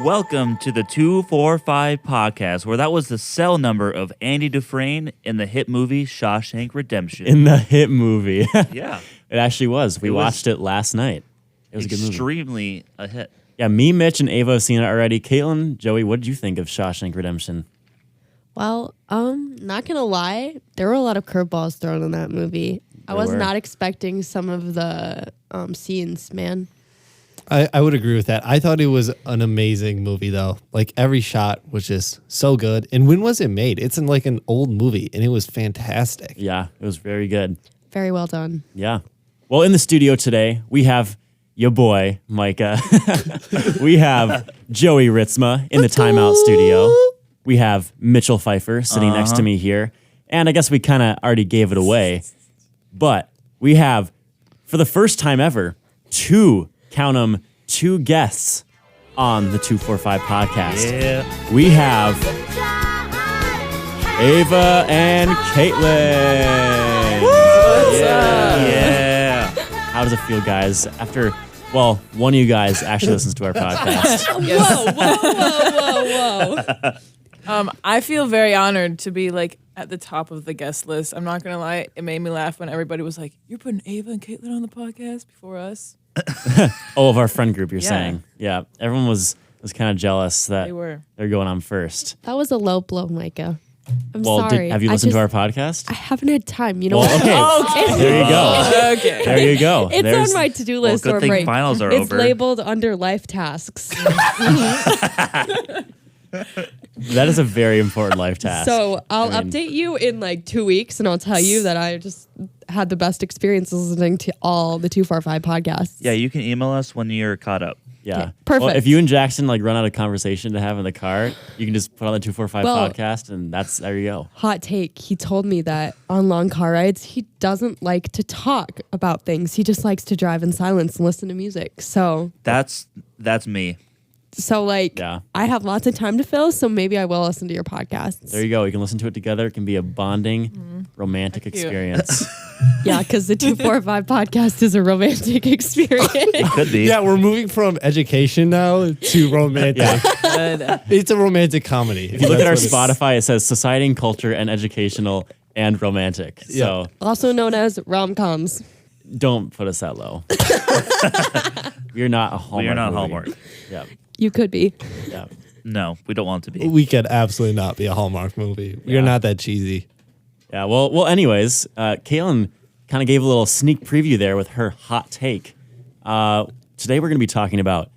Welcome to the 245 podcast, where that was the cell number of Andy Dufresne in the hit movie Shawshank Redemption. In the hit movie. Yeah. It actually was. We watched it last night. It was a good movie. Extremely a hit. Yeah, me, Mitch, and Ava have seen it already. Kaitlyn, Joey, what did you think of Shawshank Redemption? Well, not gonna lie, there were a lot of curveballs thrown in that movie. I was not expecting some of the scenes, man. I would agree with that. I thought it was an amazing movie, though. Like, every shot was just so good. And when was it made? It's in like an old movie, and it was fantastic. Yeah, it was very good. Very well done. Yeah. Well, in the studio today, we have your boy, Micah. We have Joey Ritzma in the Timeout studio. We have Mitchell Pfeiffer sitting next to me here. And I guess we kind of already gave it away. But we have, for the first time ever, two guests on the 245 podcast. Yeah. We have Ava and Kaitlyn. Yeah. How does it feel, guys? After, well, one of you guys actually listens to our podcast. Whoa. I feel very honored to be like at the top of the guest list. I'm not gonna lie, it made me laugh when everybody was like, "You're putting Ava and Kaitlyn on the podcast before us." Oh, of our friend group, you're Yeah. saying? Yeah. Everyone was kind of jealous that They're going on first. That was a low blow, Micah. I'm Well, sorry. have you listened to our podcast? I haven't had time. You know Well, what? okay. There you go. Okay. There you go. It's There's- on my to-do list good or thing break. finals are It's over. labeled under life tasks. That is a very important life task. So I'll I mean- update you in like 2 weeks, and I'll tell you that I just had the best experience listening to all the 245 podcasts. Yeah, you can email us when you're caught up. Yeah. Okay, perfect. Well, if you and Jackson like run out of conversation to have in the car, you can just put on the 245 Well- podcast, and there you go. Hot take. He told me that on long car rides, he doesn't like to talk about things. He just likes to drive in silence and listen to music. So That's me. like, Yeah. I have lots of time to fill, so maybe I will listen to your podcasts. There you go. You can listen to it together. It can be a bonding, romantic Cute. experience. Yeah, because the 245 podcast is a romantic experience. Could be. Yeah, we're moving from education now to romantic. Yeah. It's a romantic comedy. If you look at our Spotify, it says society and culture and educational and romantic. So Also known as rom-coms. don't put us that low. We're not a Hallmark. We are not movie. Hallmark. Yeah. You could be. Yeah. No, we don't want it to be. We could absolutely not be a Hallmark movie. We're not that cheesy. Yeah. Well. Anyways, Kaitlyn kind of gave a little sneak preview there with her hot take. Today we're going to be talking about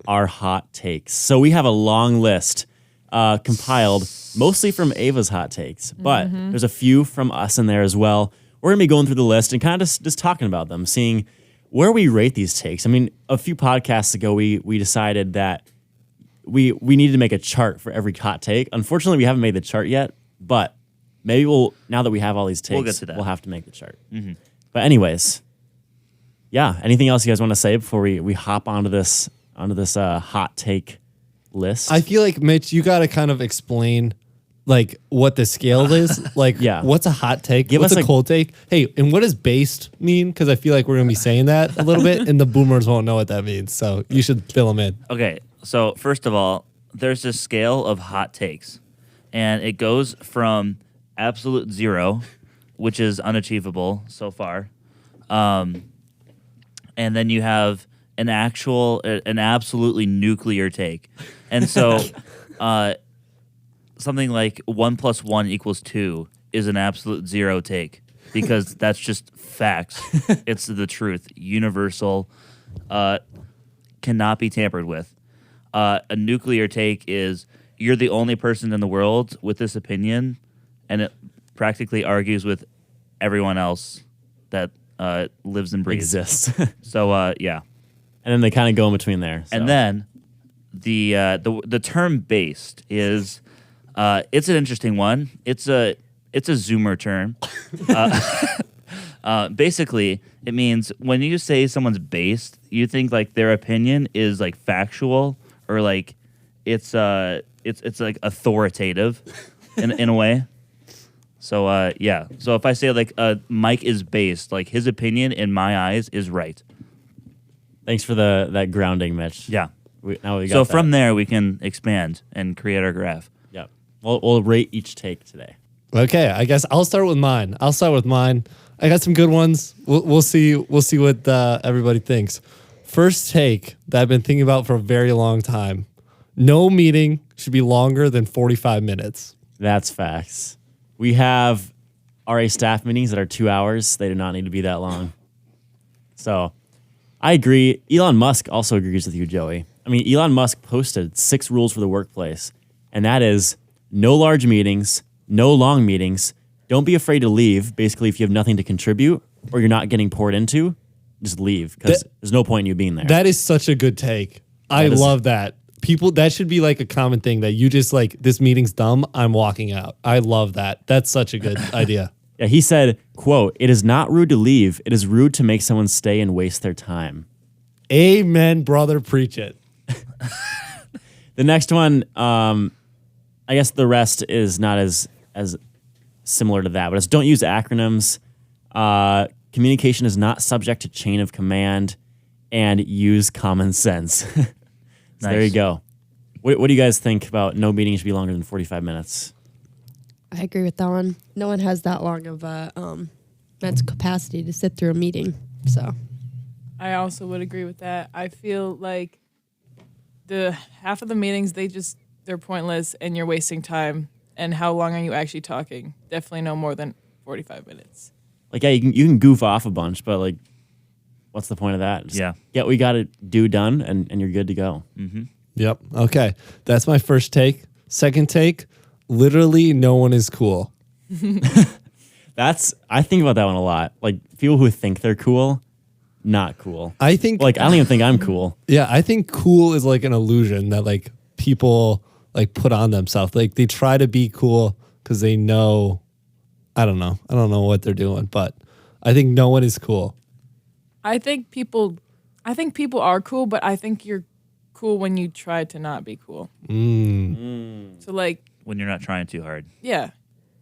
our hot takes. So we have a long list compiled mostly from Ava's hot takes, but there's a few from us in there as well. We're going to be going through the list and kind of just talking about them, seeing where we rate these takes. I mean, a few podcasts ago, we decided that we needed to make a chart for every hot take. Unfortunately, we haven't made the chart yet, but maybe now that we have all these takes, We'll get to that. we'll have to make the chart. But anyways, yeah. Anything else you guys want to say before we hop onto this hot take list? I feel like, Mitch, you got to kind of explain like what the scale is. Like, Yeah. what's a hot take? Give what's us a a- cold take? Hey, and what does based mean? Because I feel like we're going to be saying that a little bit, and the boomers won't know what that means. So you should fill them in. Okay, so first of all, there's this scale of hot takes, and it goes from absolute zero, which is unachievable so far, and then you have an absolutely nuclear take, and so something like 1 + 1 = 2 is an absolute zero take because that's just facts. It's the truth, universal, cannot be tampered with. A nuclear take is you're the only person in the world with this opinion, and it practically argues with everyone else that lives and breathes. Exists. So yeah, And then they kind of go in between there. So. and then the term based is it's an interesting one. It's a Zoomer term. Basically, it means when you say someone's based, you think like their opinion is like factual or like it's like authoritative in a way. So yeah. So if I say like Mike is based, like his opinion in my eyes is right. Thanks for that grounding, Mitch. Yeah. Now we got So that. from there, we can expand and create our graph. Yep. We'll rate each take today. Okay, I guess I'll start with mine. I got some good ones. We'll see what everybody thinks. First take that I've been thinking about for a very long time. No meeting should be longer than 45 minutes. That's facts. We have RA staff meetings that are 2 hours. They do not need to be that long. So I agree. Elon Musk also agrees with you, Joey. I mean, Elon Musk posted 6 rules for the workplace, and that is no large meetings, no long meetings. Don't be afraid to leave. Basically, if you have nothing to contribute or you're not getting poured into, just leave because there's no point in you being there. That is such a good take. I love that. People, that should be like a common thing that you just like, this meeting's dumb, I'm walking out. I love that. That's such a good idea. Yeah, he said, quote, "It is not rude to leave. It is rude to make someone stay and waste their time." Amen, brother. Preach it. The next one, I guess the rest is not as similar to that, but it's don't use acronyms. Communication is not subject to chain of command, and use common sense. So Nice. there you go. What do you guys think about no meeting should be longer than 45 minutes? I agree with that one. No one has that long of a mental capacity to sit through a meeting. So I also would agree with that. I feel like the half of the meetings they're pointless and you're wasting time. And how long are you actually talking? Definitely no more than 45 minutes. Like, yeah, you can goof off a bunch, but like, what's the point of that? Just get what you got to do done, and you're good to go. Mm-hmm. Yep. Okay. That's my first take. Second take, literally no one is cool. I think about that one a lot. Like, people who think they're cool, not cool. I think Like, I don't even think I'm cool. Yeah, I think cool is like an illusion that like people like put on themselves. Like they try to be cool because they know, I don't know what they're doing, but I think no one is cool. I think people are cool, but I think you're cool when you try to not be cool. So like, When you're not trying too hard. yeah,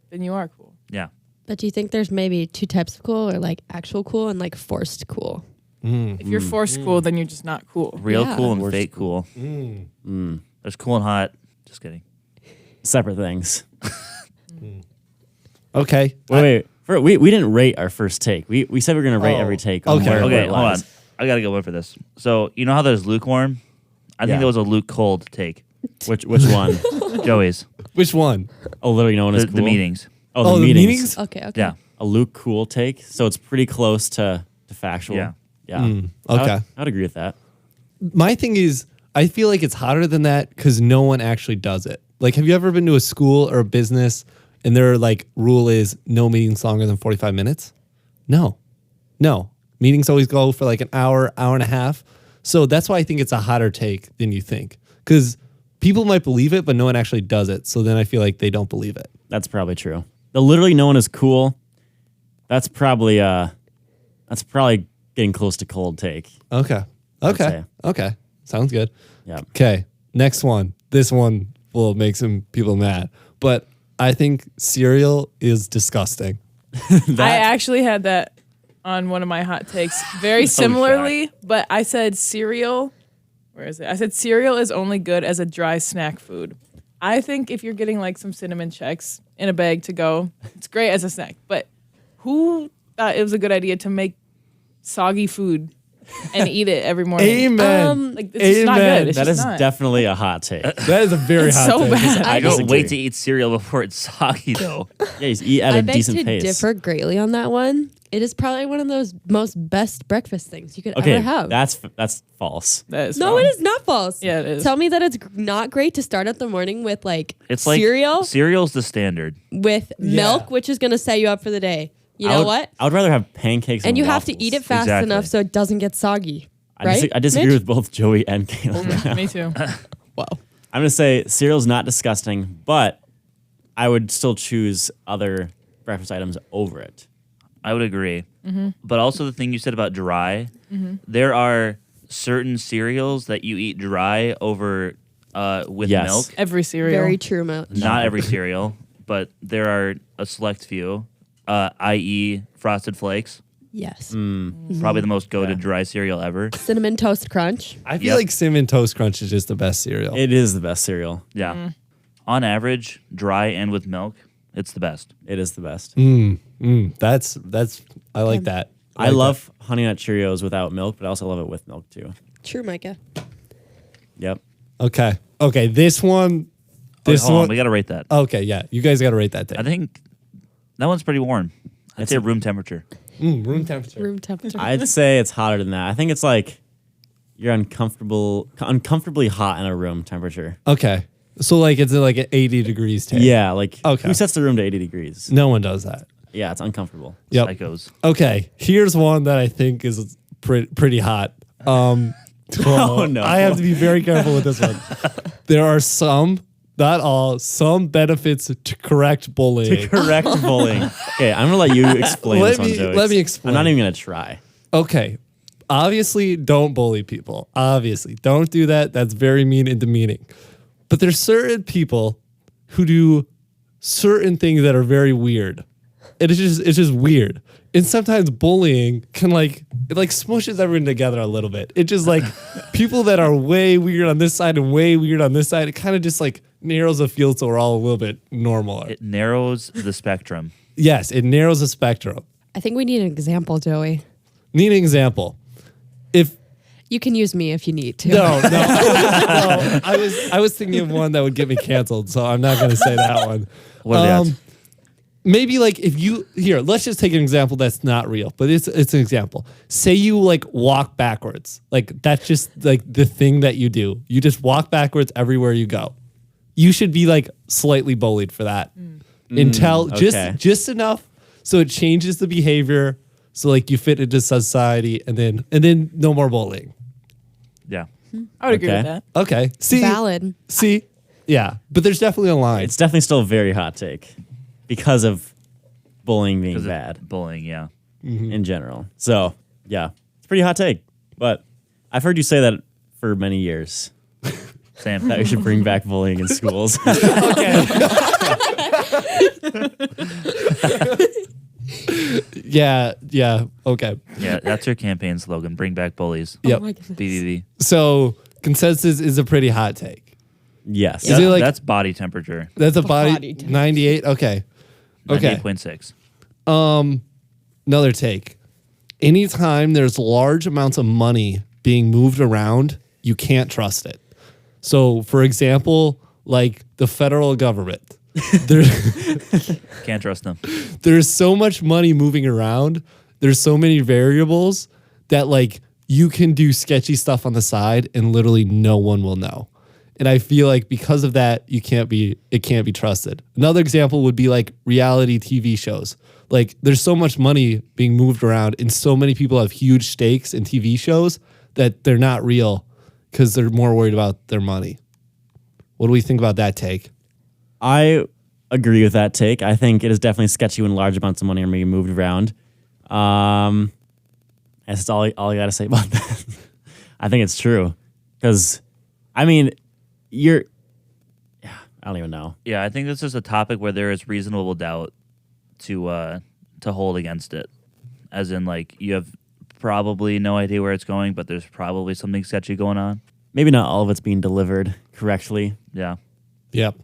then you are cool. Yeah. but do you think there's maybe 2 types of cool, or like actual cool and like forced cool? If you're forced cool, then you're just not cool. Real Yeah. cool and Worst fake cool. There's cool and hot. Just kidding. Separate things. Okay. Wait. We didn't rate our first take. We said we were going to rate every take. On Okay. where Okay, it hold on. lies. I got to go one for this. So, you know how there's lukewarm? I think Yeah. there was a luke cold take. Which one? Joey's. Which one? Oh, literally no one is The, cool. the meetings. Oh, the meetings? Okay. Yeah. A Luke cool take. So it's pretty close to factual. Yeah. Yeah. Okay. I'd agree with that. My thing is, I feel like it's hotter than that because no one actually does it. Like, have you ever been to a school or a business and their like rule is no meetings longer than 45 minutes? No. Meetings always go for like an hour and a half. So that's why I think it's a hotter take than you think. Because people might believe it, but no one actually does it. So then I feel like they don't believe it. That's probably true. The literally no one is cool. That's probably getting close to cold take. Okay. say. Okay. Sounds good. Yeah. Okay. Next one. This one will make some people mad. But I think cereal is disgusting. I actually had that on one of my hot takes very similarly, but I said cereal. Where is it? I said cereal is only good as a dry snack food. I think if you're getting like some cinnamon checks in a bag to go, it's great as a snack. But who thought it was a good idea to make soggy food and eat it every morning? Amen. Like, it's just not Amen. good. It's That just is not. definitely a hot take. That is a very It's hot so take. bad. I don't disagree. wait to eat cereal before it's soggy, though. Yeah, he's eat at I a beg decent to pace. differ greatly on that one. It is probably one of those most best breakfast things you could Okay, ever have. that's false. That is No, wrong. it is not false. Yeah, it is. Tell me that it's not great to start out the morning with like It's like cereal cereal's the standard. with milk, which is going to set you up for the day. You know what? I would rather have pancakes And you have to eat it fast Exactly. enough so it doesn't get soggy. Right? I disagree Mitch? with both Joey and Kayla. Me too. Wow. I'm gonna say cereal's not disgusting, but I would still choose other breakfast items over it. I would agree. But also the thing you said about dry, there are certain cereals that you eat dry over with Yes. milk. Every cereal. Very true, Mitch. Not every cereal, but there are a select few, i.e. Frosted Flakes. Yes. Probably the most goated dry cereal ever. Cinnamon Toast Crunch. I feel like Cinnamon Toast Crunch is just the best cereal. It is the best cereal. Yeah. On average, dry and with milk, it's the best. It is the best. That's I like that. I love Honey Nut Cheerios without milk, but I also love it with milk too. True, Micah. Yep. that. Okay, this one. Hold on, we got to rate that. Okay, yeah, you guys got to rate that thing. I think that one's pretty warm. I'd say room temperature. Room temperature. Room temperature. I'd say it's hotter than that. I think it's like you're uncomfortably hot in a room temperature. Okay, so like it's like an 80 degrees tank. Yeah, like Okay. who sets the room to 80 degrees? No one does that. Yeah, it's uncomfortable. Yep. Psychos. Okay, here's one that I think is pretty hot. Oh, no. I have to be very careful with this one. There are some, not all, some benefits to correct bullying. Correct bullying. Okay, I'm gonna let you explain Let this one, me- Joey. let me explain. I'm not even gonna try. Okay, obviously, don't bully people. Obviously, don't do that. That's very mean and demeaning. But there's certain people who do certain things that are very weird. It's just weird. And sometimes bullying can it smushes everyone together a little bit. It just like people that are way weird on this side and way weird on this side. It kind of just like narrows the field so we're all a little bit normal. It narrows the spectrum. Yes, it narrows the spectrum. I think we need an example, Joey. Need an example. If You can use me if you need to. no, I was thinking of one that would get me canceled, so I'm not going to say that one. What are the odds? Maybe like if you here, let's just take an example that's not real, but it's an example. Say you like walk backwards, like that's just like the thing that you do. You just walk backwards everywhere you go. You should be like slightly bullied for that until okay. just enough so it changes the behavior, so like you fit into society, and then no more bullying. Yeah. I would agree Okay. with that. Okay, Valid. yeah, but there's definitely a line. It's definitely still a very hot take because of bullying being 'Cause of bad bullying, yeah. in general. So yeah, it's a pretty hot take. But I've heard you say that for many years. Same. That we should bring back bullying in schools. Yeah, okay. Yeah, that's your campaign slogan. Bring back bullies. Yep. Oh my goodness. BBB. So consensus is a pretty hot take. Yes. Is it like- That's body temperature. That's a body body temperature. 98. Okay. Okay. 98.6. Another take. Anytime there's large amounts of money being moved around, you can't trust it. So, for example, like the federal government, there, Can't trust them. there's so much money moving around. There's so many variables that like you can do sketchy stuff on the side and literally no one will know. And I feel like because of that, it can't be trusted. Another example would be like reality TV shows. Like there's so much money being moved around and so many people have huge stakes in TV shows that they're not real because they're more worried about their money. What do we think about that take? I agree with that take. I think it is definitely sketchy when large amounts of money are being moved around. That's all I got to say about that. I think it's true. Because, I mean, I don't even know. Yeah, I think this is a topic where there is reasonable doubt to hold against it. As in, like, you have probably no idea where it's going, but there's probably something sketchy going on. Maybe not all of it's being delivered correctly. Yeah. Yep.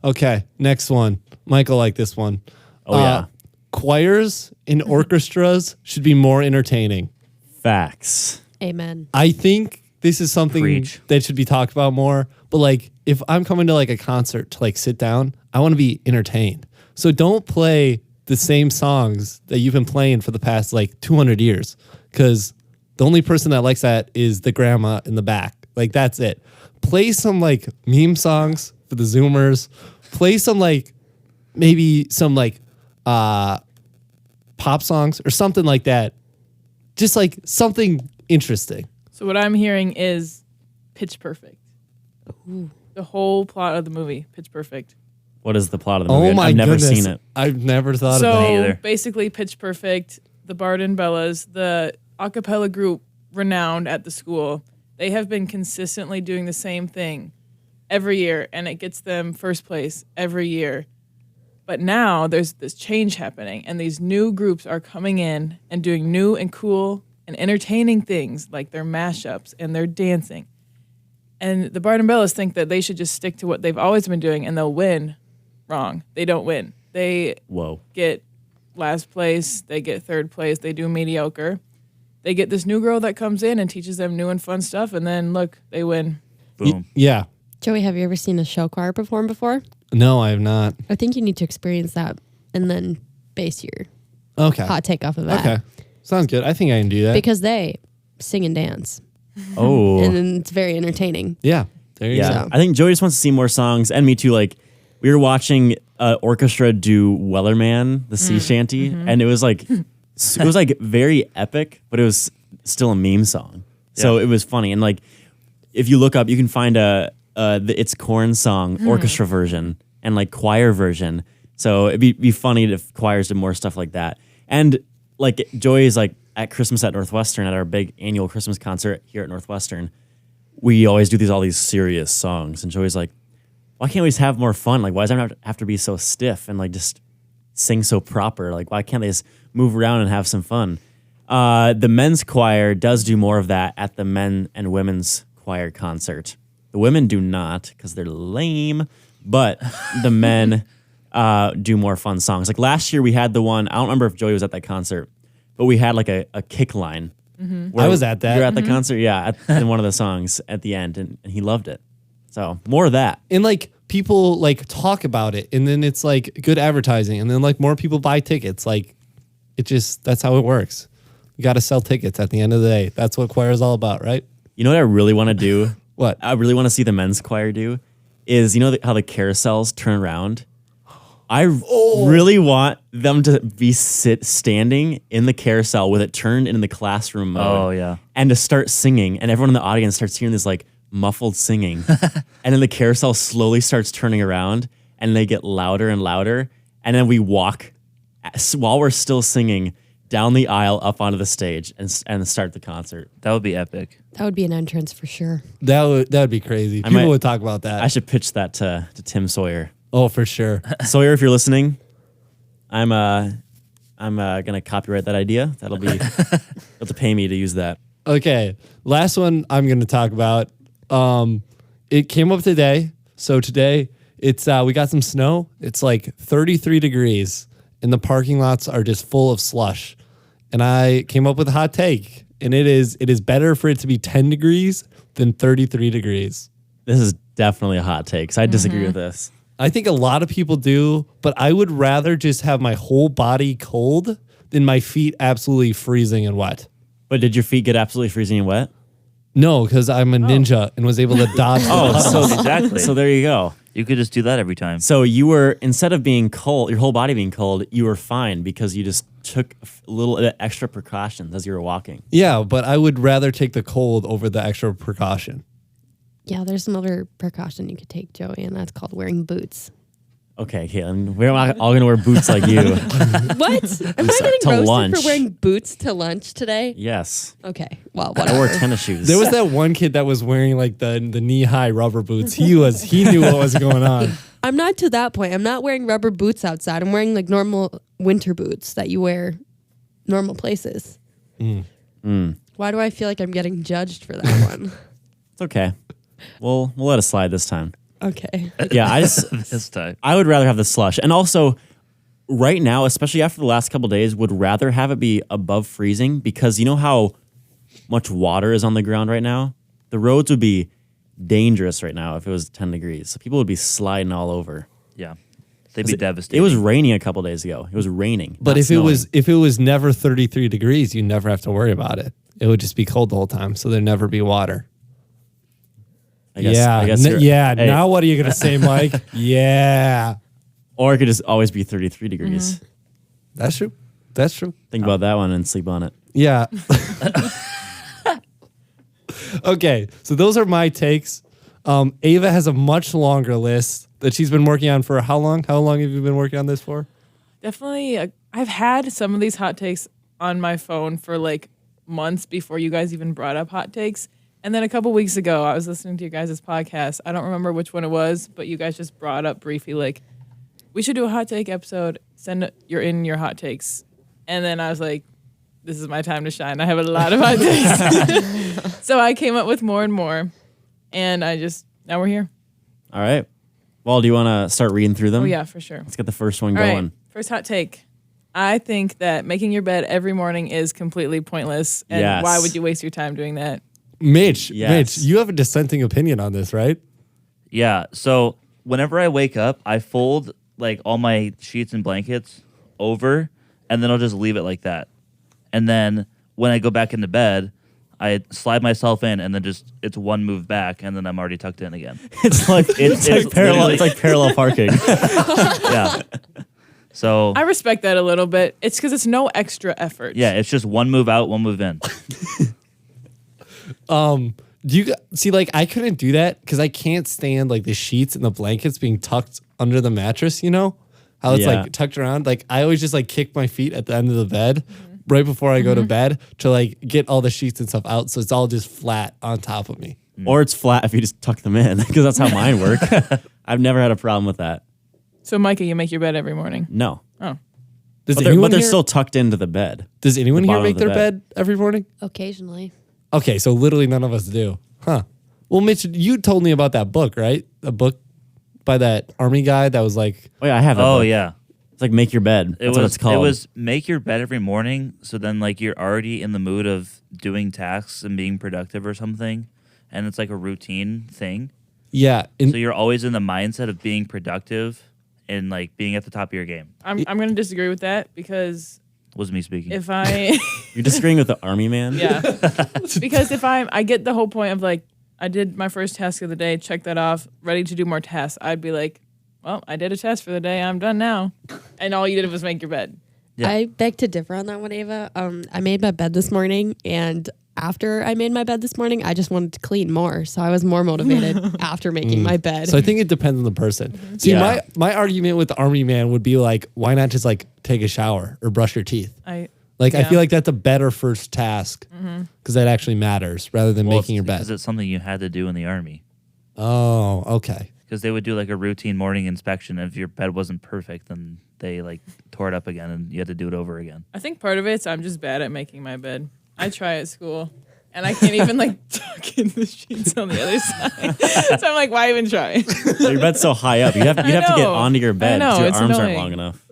Okay, next one. Michael liked this one. Oh, yeah. Choirs and orchestras should be more entertaining. Facts. Amen. I think this is something Preach. that should be talked about more. But like, if I'm coming to like a concert to like sit down, I want to be entertained. So don't play the same songs that you've been playing for the past like 200 years, because the only person that likes that is the grandma in the back. Like that's it. Play some like meme songs for the Zoomers. Play some like maybe some like pop songs or something like that. Just like something interesting. So what I'm hearing is Pitch Perfect. The whole plot of the movie, Pitch Perfect. What is the plot of the movie? Oh my I've never goodness. seen it. I've never thought of that. So either. basically, Pitch Perfect, the Bard and Bellas, the a cappella group renowned at the school, they have been consistently doing the same thing every year, and it gets them first place every year. But now there's this change happening, and these new groups are coming in and doing new and cool and entertaining things, like their mashups and their dancing. And the Barnum Bellas think that they should just stick to what they've always been doing and they'll win. Wrong. They don't win. They get last place, they get third place, they do mediocre. They get this new girl that comes in and teaches them new and fun stuff, and then look, they win. Boom. Yeah. Joey, have you ever seen a show choir perform before? No, I have not. I think you need to experience that and then base your Okay. hot take off of that. Okay. Sounds good. I think I can do that. Because they sing and dance. Oh. And then it's very entertaining. Yeah. There you Yeah, So. I think Joey just wants to see more songs, and me too. Like, we were watching orchestra do Wellerman, the sea shanty, and it was like very epic, but it was still a meme song. So it was funny, and like if you look up, you can find the It's Corn song orchestra version and like choir version. So it'd be funny if choirs did more stuff like that. And like Joey's like at Christmas at Northwestern at our big annual Christmas concert here at Northwestern. We always do all these serious songs, and Joey's like, why can't we just have more fun? Like, why does everyone have to be so stiff and like just sing so proper? Like, why can't they just move around and have some fun? The men's choir does do more of that at the men and women's choir concert. The women do not because they're lame, but the men do more fun songs. Like last year we had the one, I don't remember if Joey was at that concert, but we had like a kick line. I was at that. You're at the concert? Yeah, in one of the songs at the end, and he loved it. So more of that. And like people like talk about it, and then it's like good advertising, and then like more people buy tickets. Like it just, that's how it works. You got to sell tickets at the end of the day. That's what choir is all about, right? You know what I really want to do? What? I really want to see the men's choir do is, you know how the carousels turn around? I really want them to be standing in the carousel with it turned into the classroom mode. Oh, yeah. And to start singing, and everyone in the audience starts hearing this like muffled singing. And then the carousel slowly starts turning around, and they get louder and louder. And then we walk, while we're still singing, down the aisle up onto the stage and start the concert. That would be epic. That would be an entrance for sure. That would be crazy. People would talk about that. I should pitch that to Tim Sawyer. Oh, for sure. Sawyer, if you're listening, I'm gonna copyright that idea. That'll be you'll have to pay me to use that. Okay, last one I'm going to talk about. It came up today. So today it's we got some snow. It's like 33 degrees, and the parking lots are just full of slush. And I came up with a hot take, and it is better for it to be 10 degrees than 33 degrees. This is definitely a hot take, so I disagree with this. I think a lot of people do, but I would rather just have my whole body cold than my feet absolutely freezing and wet. But did your feet get absolutely freezing and wet? No, because I'm a ninja and was able to dodge. So Exactly. So there you go. You could just do that every time. So you were, instead of being cold, your whole body being cold, you were fine because you just took a little extra precautions as you were walking. Yeah, but I would rather take the cold over the extra precaution. Yeah, there's some other precaution you could take, Joey, and that's called wearing boots. Okay, Caitlin, we're not all going to wear boots like you. What? Am I getting to roasted lunch. for wearing boots to lunch today? Yes. Okay, well, I wore whatever. tennis shoes. There was that one kid that was wearing like the knee-high rubber boots. He knew what was going on. I'm not to that point. I'm not wearing rubber boots outside. I'm wearing like normal winter boots that you wear normal places. Why do I feel like I'm getting judged for that one? It's okay. We'll let it slide this time. Okay. Yeah, I just This time. I would rather have the slush. And also, right now, especially after the last couple of days, would rather have it be above freezing because you know how much water is on the ground right now? The roads would be dangerous right now if it was 10 degrees. So people would be sliding all over. Yeah. They'd be devastated. It was raining a couple days ago. It was raining. But not if snowing. it was never 33 degrees, you never have to worry about it. It would just be cold the whole time, so there'd never be water. I guess you're- hey, Now what are you gonna say, Mike? Yeah, or it could just always be 33 degrees. that's true. That's true. Think about that one and sleep on it. Yeah. Okay, so those are my takes. Ava has a much longer list that she's been working on for how long? How long have you been working on this for? Definitely, I've had some of these hot takes on my phone for like months before you guys even brought up hot takes. And then a couple weeks ago, I was listening to your guys' podcast. I don't remember which one it was, but you guys just brought up briefly, like, we should do a hot take episode. Send your hot takes. And then I was like, this is my time to shine. I have a lot of hot takes. So I came up with more and more. And now we're here. All right. Well, do you want to start reading through them? Oh, yeah, for sure. Let's get the first one All going. right. First hot take. I think that making your bed every morning is completely pointless. And Yes. why would you waste your time doing that? Mitch, Yes. you have a dissenting opinion on this, right? Yeah. So whenever I wake up, I fold like all my sheets and blankets over, and then I'll just leave it like that. And then when I go back into bed, I slide myself in, and then it's one move back, and then I'm already tucked in again. It's like it's like parallel. literally- It's like parallel parking. Yeah. So I respect that a little bit. It's because it's no extra effort. yeah, it's just one move out, one move in. Do you see, like, I couldn't do that because I can't stand like the sheets and the blankets being tucked under the mattress, you know? How it's Yeah. like tucked around. Like, I always just like kick my feet at the end of the bed right before I go to bed to like get all the sheets and stuff out. So it's all just flat on top of me. Or it's flat if you just tuck them in, because that's how mine work. I've never had a problem with that. So, Micah, you make your bed every morning. No. Oh. Does But anyone they're here, still tucked into the bed. does anyone the here bottom make of the their bed every morning? Occasionally. Okay, so literally none of us do. Huh. Well, Mitch, you told me about that book, right? A book by that army guy that was like, Oh, yeah, I have that. Oh book. yeah. It's like Make Your Bed. That's what it's called. It was make your bed every morning, so then like you're already in the mood of doing tasks and being productive or something, and it's like a routine thing. yeah. So you're always in the mindset of being productive and like being at the top of your game. I'm going to disagree with that because Was me speaking. if I, You're disagreeing with the army man? yeah, because if I get the whole point of like, I did my first task of the day, check that off, ready to do more tasks, I'd be like, well, I did a test for the day, I'm done now. And all you did was make your bed. Yeah. I beg to differ on that one, Ava. I made my bed this morning, and after I made my bed this morning, I just wanted to clean more. So I was more motivated after making my bed. So I think it depends on the person. See, Yeah. my argument with the army man would be like, why not just like take a shower or brush your teeth? I Yeah. feel like that's a better first task because that actually matters rather than making your Because bed. it's something you had to do in the army. Oh, okay. Because they would do like a routine morning inspection. If your bed wasn't perfect, then they like tore it up again, and you had to do it over again. I think part of it's I'm just bad at making my bed. I try at school, and I can't even like tuck in the sheets on the other side. So I'm like, why even try? Your bed's so high up. You'd have to get know. onto your bed I know, because your it's arms annoying. aren't long enough.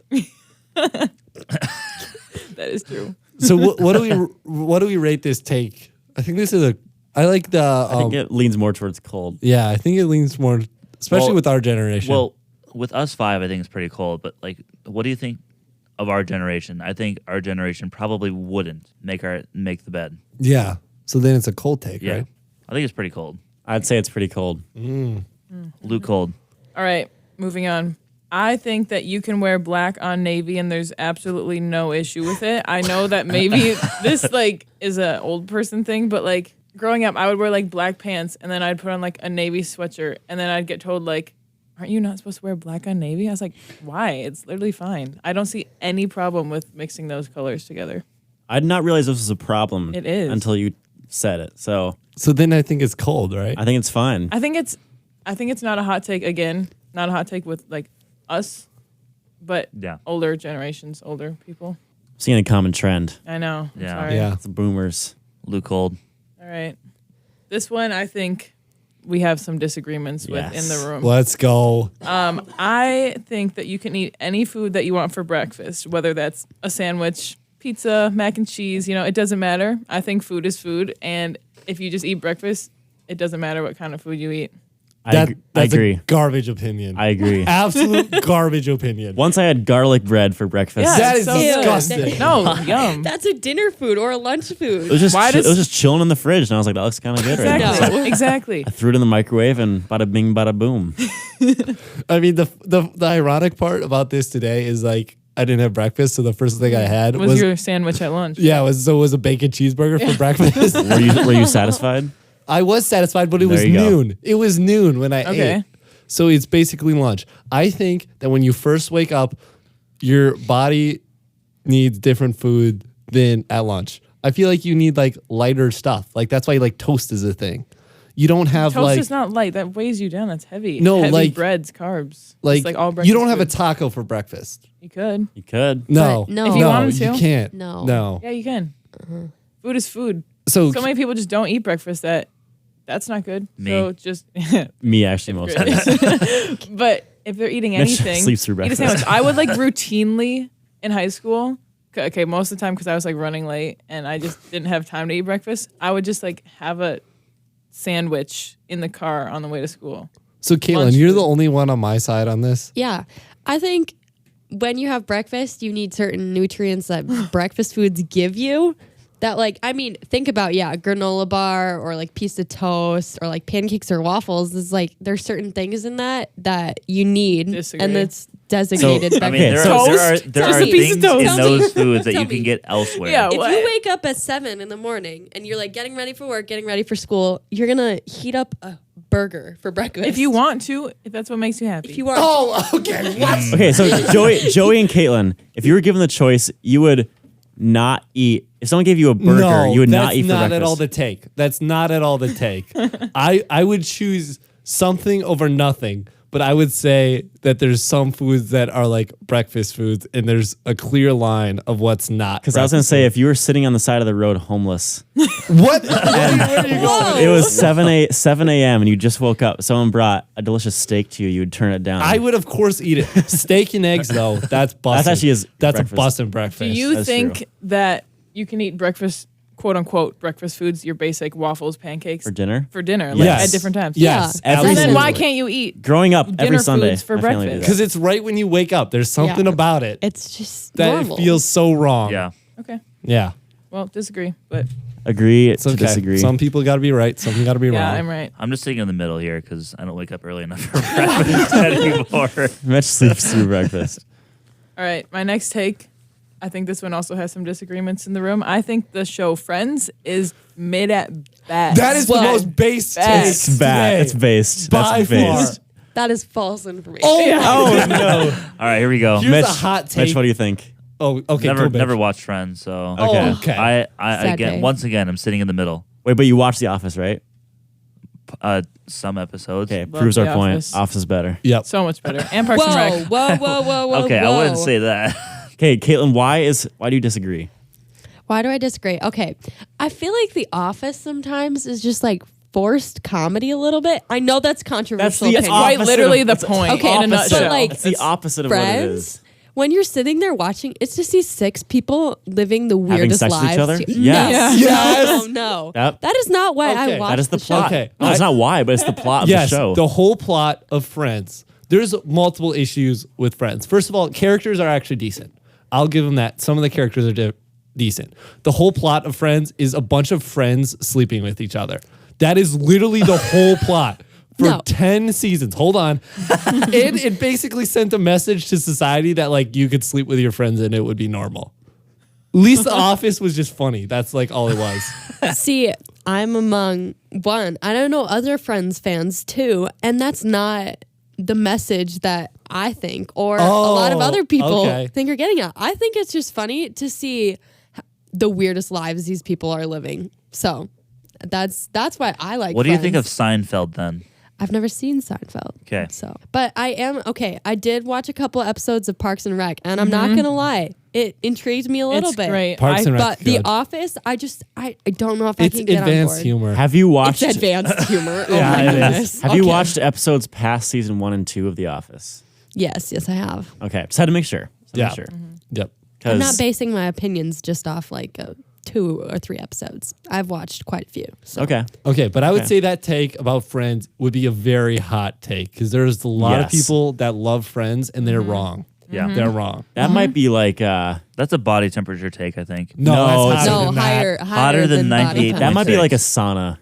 That is true. So what do we rate this take? I think this is I like the I think it leans more towards cold. yeah, I think it leans more, especially Well- with our generation. Well, with us five, I think it's pretty cold. But like, what do you think of our generation? I think our generation probably wouldn't make the bed. yeah. So then it's a cold take, Yeah, right? I think it's pretty cold. I'd say it's pretty cold. Luke cold. All right, moving on. I think that you can wear black on navy and there's absolutely no issue with it. I know that maybe this like is a old person thing, but like growing up, I would wear like black pants and then I'd put on like a navy sweatshirt and then I'd get told like, aren't you not supposed to wear black on navy? I was like, why? It's literally fine. I don't see any problem with mixing those colors together. I did not realize this was a problem. It is. Until you said it. So So then I think it's cold, right? I think it's fine. I think it's not a hot take again, not a hot take with like us, but Yeah. older generations, older people. Seeing a common trend. I know. I'm Yeah. sorry. Yeah. It's the boomers. Luke cold. All right. This one, I think we have some disagreements with in Yes. the room. Let's go. I think that you can eat any food that you want for breakfast, whether that's a sandwich, pizza, mac and cheese, it doesn't matter. I think food is food. And if you just eat breakfast, it doesn't matter what kind of food you eat. I That's agree. a garbage opinion. I agree. Absolute garbage opinion. Once I had garlic bread for breakfast. Yeah. That is so good. disgusting. No, yum. That's a dinner food or a lunch It food. was just Why does- it was just chilling in the fridge, and I was like, that looks kind of good right now. Exactly. No. Exactly. I threw it in the microwave, and bada bing, bada boom. I mean, the ironic part about this today is like I didn't have breakfast, so the first thing I had Was your sandwich at lunch? was a bacon cheeseburger for breakfast. Were you satisfied? I was satisfied, but it was There you go. noon. It was noon when I Okay. ate. So it's basically lunch. I think that when you first wake up, your body needs different food than at lunch. I feel like you need like lighter stuff. Like that's why like toast is a thing. You don't have Toast like is not light. That weighs you down. That's heavy. No, heavy like- breads, carbs. like, It's like all breakfast you don't have a foods. taco for breakfast. You could. You could. No, But no. If you no, wanted you to. can't. No. No. Yeah, you can. Food is food. So, So many people just don't eat breakfast. That's not good. Me. So just. Me actually most of the time. But if they're eating Mitch anything, sleeps through eat a breakfast. sandwich. I would like routinely in high school. Okay, most of the time because I was like running late and I just didn't have time to eat breakfast. I would just like have a sandwich in the car on the way to school. Kaitlyn, lunch you're food. the only one on my side on this. Yeah. I think when you have breakfast, you need certain nutrients that breakfast foods give you. That like, I mean, think about, a granola bar or like piece of toast or like pancakes or waffles. Is like, there's certain things in that you need. Disagree. And that's designated So, I breakfast. mean, there, so- there are Just a piece of things in toast. those foods that Tell you can me. get elsewhere. Yeah. if What? you wake up at 7 in the morning and you're like getting ready for work, getting ready for school, you're gonna heat up a burger for breakfast. If you want to, if that's what makes you happy. if you want, Oh, okay. What? Okay, so Joey and Kaitlyn, if you were given the choice, you would not eat. If someone gave you a burger, No, you would that's not eat for not breakfast. at all the take. That's not at all the take. I would choose something over nothing, but I would say that there's some foods that are like breakfast foods, and there's a clear line of what's not. Because I was going to say, if you were sitting on the side of the road homeless, what? Where are you going? it was 7 a.m. and you just woke up, someone brought a delicious steak to you, you would turn it down. I would of course eat it. Steak and eggs though. That's busting. actually is That's breakfast. a busting breakfast. Do you That's think true. that you can eat breakfast, quote unquote, breakfast foods, your basic waffles, pancakes for dinner. for dinner, like Yes. at different times? Yes. Yeah. Every And then single why day. can't you eat? Growing up, dinner every Sunday, foods for my family did breakfast? that. Because it's right when you wake up. There's something Yeah. about it it's just that normal. it feels so wrong. Yeah. Okay. Yeah. Well, disagree, but Agree It's to okay. disagree. Some people got to be right. Some got to be yeah, wrong. I'm right. I'm just sitting in the middle here because I don't wake up early enough for breakfast anymore. Mitch sleeps through breakfast. All right, my next take. I think this one also has some disagreements in the room. I think the show Friends is mid at best. That is the Well, most base take. It's It's bad. today. It's based. By That's based. far. That is false information. Oh, no. All right, here we go. Here's Mitch, a hot take. Mitch, what do you think? Oh, okay. never go, bitch. never watched Friends, so Okay. Oh, okay. I Sad again day. once again I'm sitting in the middle. Wait, but you watched The Office, right? Some episodes. Okay, Love proves The our point. Office. Office is better. Yep. So much better. And Parks and Whoa, Rec. whoa. Okay, whoa. I wouldn't say that. Okay, Kaitlyn, why do you disagree? Why do I disagree? Okay. I feel like The Office sometimes is just like forced comedy a little bit. I know that's controversial. That's opinion. Quite literally the point Okay, in a opposite. nutshell. But, like, It's the opposite of what it is. Friends, when you're sitting there watching, it's just these 6 people living the weirdest sex with lives. each other? No. Yes. Yes. No. Yep. That is not why Okay. I watch That is the plot. Okay. No, it's not why, but it's the plot of Yes, the show. the whole plot of Friends. There's multiple issues with Friends. First of all, characters are actually decent. I'll give them that. Some of the characters are decent. The whole plot of Friends is a bunch of friends sleeping with each other. That is literally the whole plot for No. 10 seasons. Hold on. It basically sent a message to society that like you could sleep with your friends and it would be normal. At least The Office was just funny. That's like all it was. See, I'm among one. I don't know other Friends fans too, and that's not the message that I think or a lot of Oh, other people okay. think are getting at. I think it's just funny to see the weirdest lives these people are living. So that's why I like. What do you think of Friends. Seinfeld then? I've never seen Seinfeld. Okay. So, but I am okay. I did watch a couple episodes of Parks and Rec, and I'm not gonna lie, it intrigued me a little It's bit. great. Parks and Rec. But The good. Office, I don't know if It's I can get on advanced board. humor. Have you watched? It's advanced humor. Oh Yeah, my it is. goodness. Have you Okay. watched episodes past season 1 and 2 of The Office? Yes, I have. Okay, just had to make sure. Yeah. Sure. Yep. I'm not 'Cause- basing my opinions just off like 2 or 3 episodes. I've watched quite a few. So. Okay. Okay, but I would Okay. say that take about Friends would be a very hot take because there's a lot of Yes. people that love Friends and they're wrong. Yeah. They're wrong. That might be like That's a body temperature take, I think. No, No, that's it's- hotter No, than that. higher than body 98. count. that might be 0.6. like a sauna.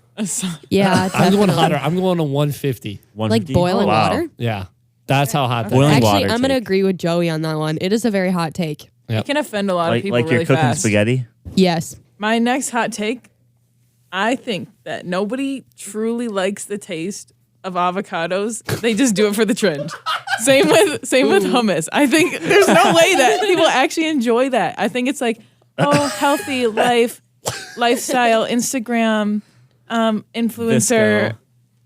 Yeah, I'm going definitely. hotter. I'm going to 150. Like 150? boiling Oh, wow. water. Yeah, that's how hot that Boiling is. Actually, water I'm going to take. agree with Joey on that one. It is a very hot take. Yep. It can offend a lot of Like, people like really you're cooking fast. spaghetti. Yes. My next hot take, I think that nobody truly likes the taste of avocados. They just do it for the trend. Same with hummus. I think there's no way that people actually enjoy that. I think it's like, oh, healthy lifestyle, Instagram, influencer. Visco.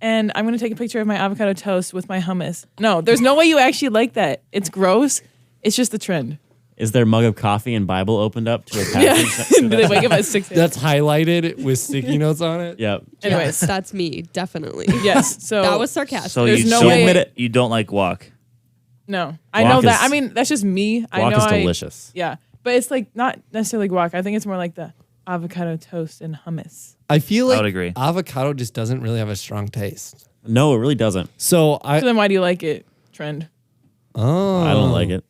and I'm gonna take a picture of my avocado toast with my hummus. No, there's no way you actually like that. It's gross. It's just the trend. Is their mug of coffee and Bible opened up to a Yeah. passage? Do they wake up at 6 a.m.? That's highlighted with sticky notes on it. Yep. Anyways, That's me, definitely. yes. So That was sarcastic. So There's you no don't way- admit it. you don't like guac. no, I Guac know that. is- I mean, that's just me. I Guac know is delicious. Yeah, but it's like not necessarily guac. I think it's more like the avocado toast and hummus. I feel I like would agree. avocado just doesn't really have a strong taste. No, it really doesn't. So So then why do you like it? Trend. I don't like it.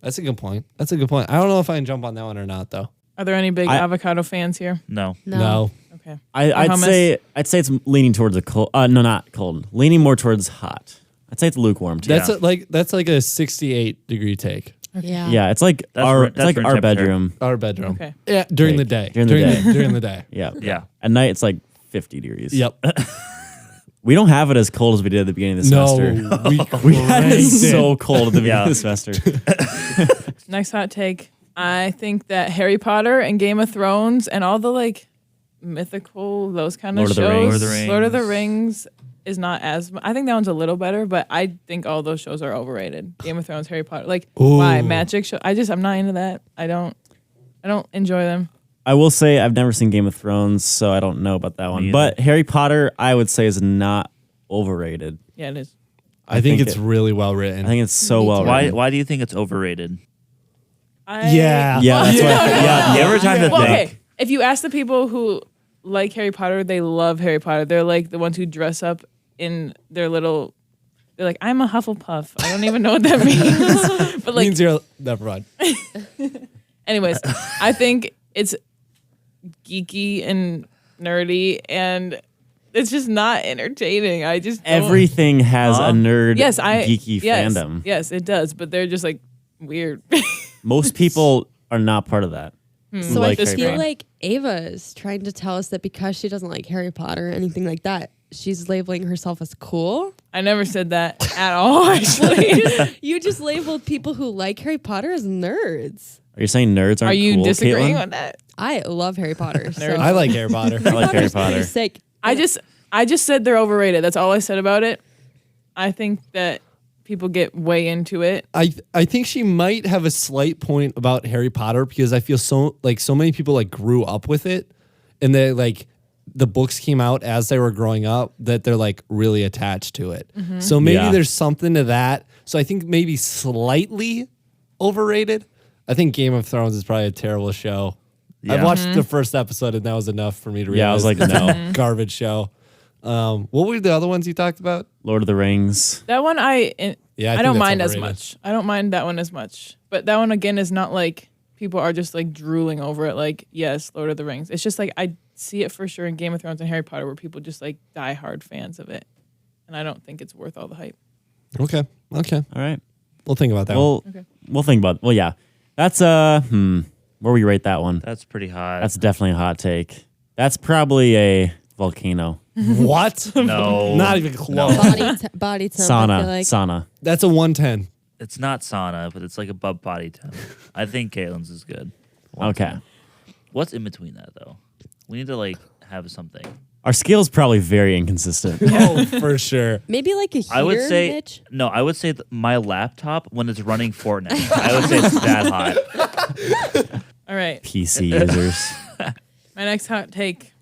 That's a good point. That's a good point. I don't know if I can jump on that one or not, though. Are there any big I- avocado fans here? No. No. Okay. I'd hummus? say it's leaning towards a cold. No, not cold. Leaning more towards hot. I'd say it's lukewarm too. That's Yeah. that's like a 68-degree take. Yeah. Yeah, it's like That's our room- it's that's like room our temperature. bedroom. Our bedroom. Okay. Yeah, during the Take. day. During the day. During the day. Yeah. Yeah. At night it's like 50 degrees. Yep. We don't have it as cold as we did at the beginning of the No, semester. we We had it cranked so cold at the beginning Yeah. of the semester. Next hot take. I think that Harry Potter and Game of Thrones and all the like mythical, those kind of Lord of the shows. Rings. Lord of the Rings is not as. I think that one's a little better, but I think all those shows are overrated. Game of Thrones, Harry Potter, like why Ooh. magic show? I'm not into that. I don't enjoy them. I will say I've never seen Game of Thrones, so I don't know about that one. either. But Harry Potter, I would say, is not overrated. Yeah, it is. I think think it's it- really well written. I think it's so Me well too. Why written. why do you think it's overrated? Yeah. Yeah, that's why. Yeah, You ever time to Well, think? okay. If you ask the people who like Harry Potter, they love Harry Potter. They're like the ones who dress up in their little. They're like, I'm a Hufflepuff. I don't even know what that means. But like, means you're never mind. anyways, I think it's geeky and nerdy, and it's just not entertaining. I just don't- everything has Huh? a nerd, yes, geeky yes, fandom. Yes, it does. But they're just like weird. Most people are not part of that. who So like I Harry feel Potter. like Ava is trying to tell us that because she doesn't like Harry Potter or anything like that, she's labeling herself as cool. I never said that at all. Actually, You just labeled people who like Harry Potter as nerds. Are you saying nerds aren't are you cool, disagreeing Caitlin? on that? I love Harry Potter. So Nerd. I like Harry Potter. I like Harry Potter's pretty Potter. sick. I just said they're overrated. That's all I said about it. I think that people get way into it. I think she might have a slight point about Harry Potter because I feel so many people like grew up with it and they like the books came out as they were growing up that they're like really attached to it. So maybe Yeah. there's something to that. So I think maybe slightly overrated. I think Game of Thrones is probably a terrible show. I Yeah. watched the first episode and that was enough for me to realize Yeah, I was like, it's a no. garbage show. What were the other ones you talked about? Lord of the Rings. That one Yeah, I I think don't that's mind as overrated. much. I don't mind that one as much. But that one again is not like people are just like drooling over it. Like yes, Lord of the Rings. It's just like I see it for sure in Game of Thrones and Harry Potter where people just like die hard fans of it, and I don't think it's worth all the hype. Okay. All right. We'll think about that. one. We'll think about. Well, yeah. That's where we rate that one? That's pretty hot. That's definitely a hot take. That's probably a volcano. What? no. Not even close. Body temp. I feel like. Sauna. That's a 110. It's not sauna, but it's like above body temp. I think Caitlin's is good. Okay. What's in between that though? We need to like have something. Our scale's probably very inconsistent. Oh, for sure. Maybe like a heater, I would say Mitch. no. I would say my laptop when it's running Fortnite. I would say it's that hot. All right, PC users. my next hot take.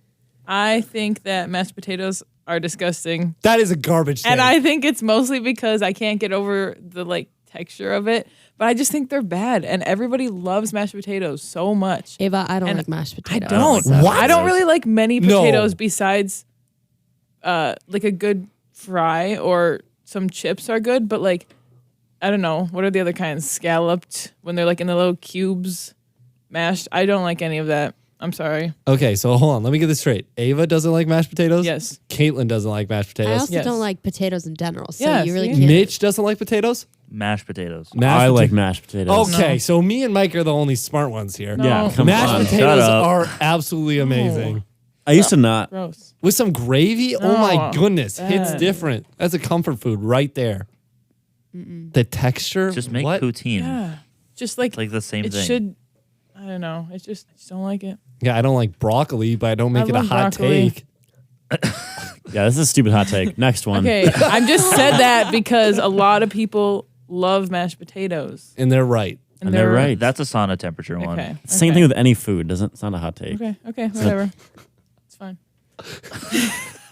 I think that mashed potatoes are disgusting. That is a garbage And take. I think it's mostly because I can't get over the like texture of it. But I just think they're bad. And everybody loves mashed potatoes so much. Ava, I don't And like mashed I potatoes. don't. so- What? I don't really like many No. potatoes besides like a good fry or some chips are good, but like I don't know. What are the other kinds? Scalloped when they're like in the little cubes mashed. I don't like any of that. I'm sorry. Okay, so hold on. Let me get this straight. Ava doesn't like mashed potatoes? Yes. Caitlin doesn't like mashed I potatoes? also Yes. don't like potatoes in general. So Yeah, you really see? can't. Mitch doesn't like potatoes? Mashed potatoes. Mashed I like pota- mashed potatoes. Okay, No. so me and Mike are the only smart ones here. No. Yeah, come Mashed on. Shut potatoes up. are absolutely amazing. I used to not. Gross. With some gravy? Oh my No, goodness. It's bad. different. That's a comfort food right there. The texture? Just make what? poutine. Yeah. Just like It's like the same it thing. should. I don't know. I just don't like it. Yeah, I don't like broccoli, but I don't make I it a love hot broccoli. take. Yeah, this is a stupid hot take. Next one. Okay, I just said that because a lot of people love mashed potatoes. And they're right. And they're right. That's a sauna temperature one. Okay. Same thing with any food. Doesn't sound a hot take. Okay, whatever. It's fine.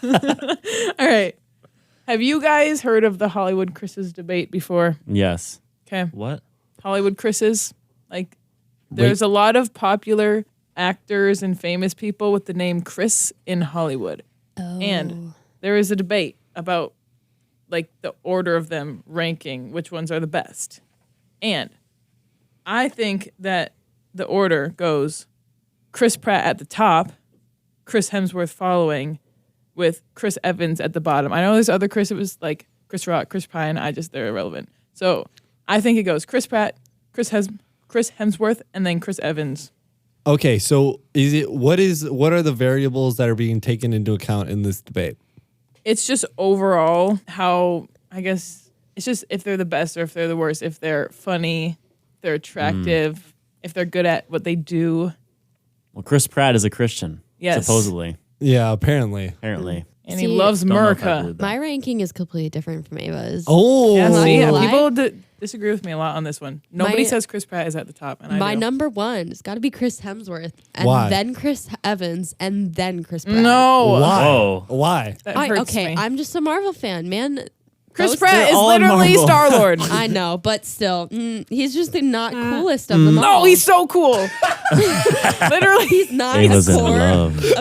All right. Have you guys heard of the Hollywood Chris's debate before? Yes. Okay. What? Hollywood Chris's. Like, there's a lot of popular actors and famous people with the name Chris in Hollywood. Oh. And there is a debate about, like, the order of them ranking which ones are the best. And I think that the order goes Chris Pratt at the top, Chris Hemsworth following, with Chris Evans at the bottom. I know there's other Chris. It was like Chris Rock, Chris Pine. They're irrelevant. So I think it goes Chris Pratt, Chris Hemsworth, and then Chris Evans. Okay, so what are the variables that are being taken into account in this debate? It's just overall how, I guess, it's just if they're the best or if they're the worst, if they're funny, if they're attractive, if they're good at what they do. Well, Chris Pratt is a Christian. Yes. Supposedly. Yeah, apparently. Apparently. And he See, loves Don't know if I America. believe that. My ranking is completely different from Ava's. Oh, Yeah, Not see, gonna lie. people disagree with me a lot on this one. Nobody My- says Chris Pratt is at the top, and I My do. number one has got to be Chris Hemsworth, and Why? then Chris Evans, and then Chris Pratt. No. why? Whoa. Why? That I, hurts okay, me. I'm just a Marvel fan, man. Chris Those- Pratt They're is all in literally Marvel. Star-Lord. I know, but still, he's just the not coolest of them all. No, he's so cool. Literally. He's not Ava's a in core love. Avenger.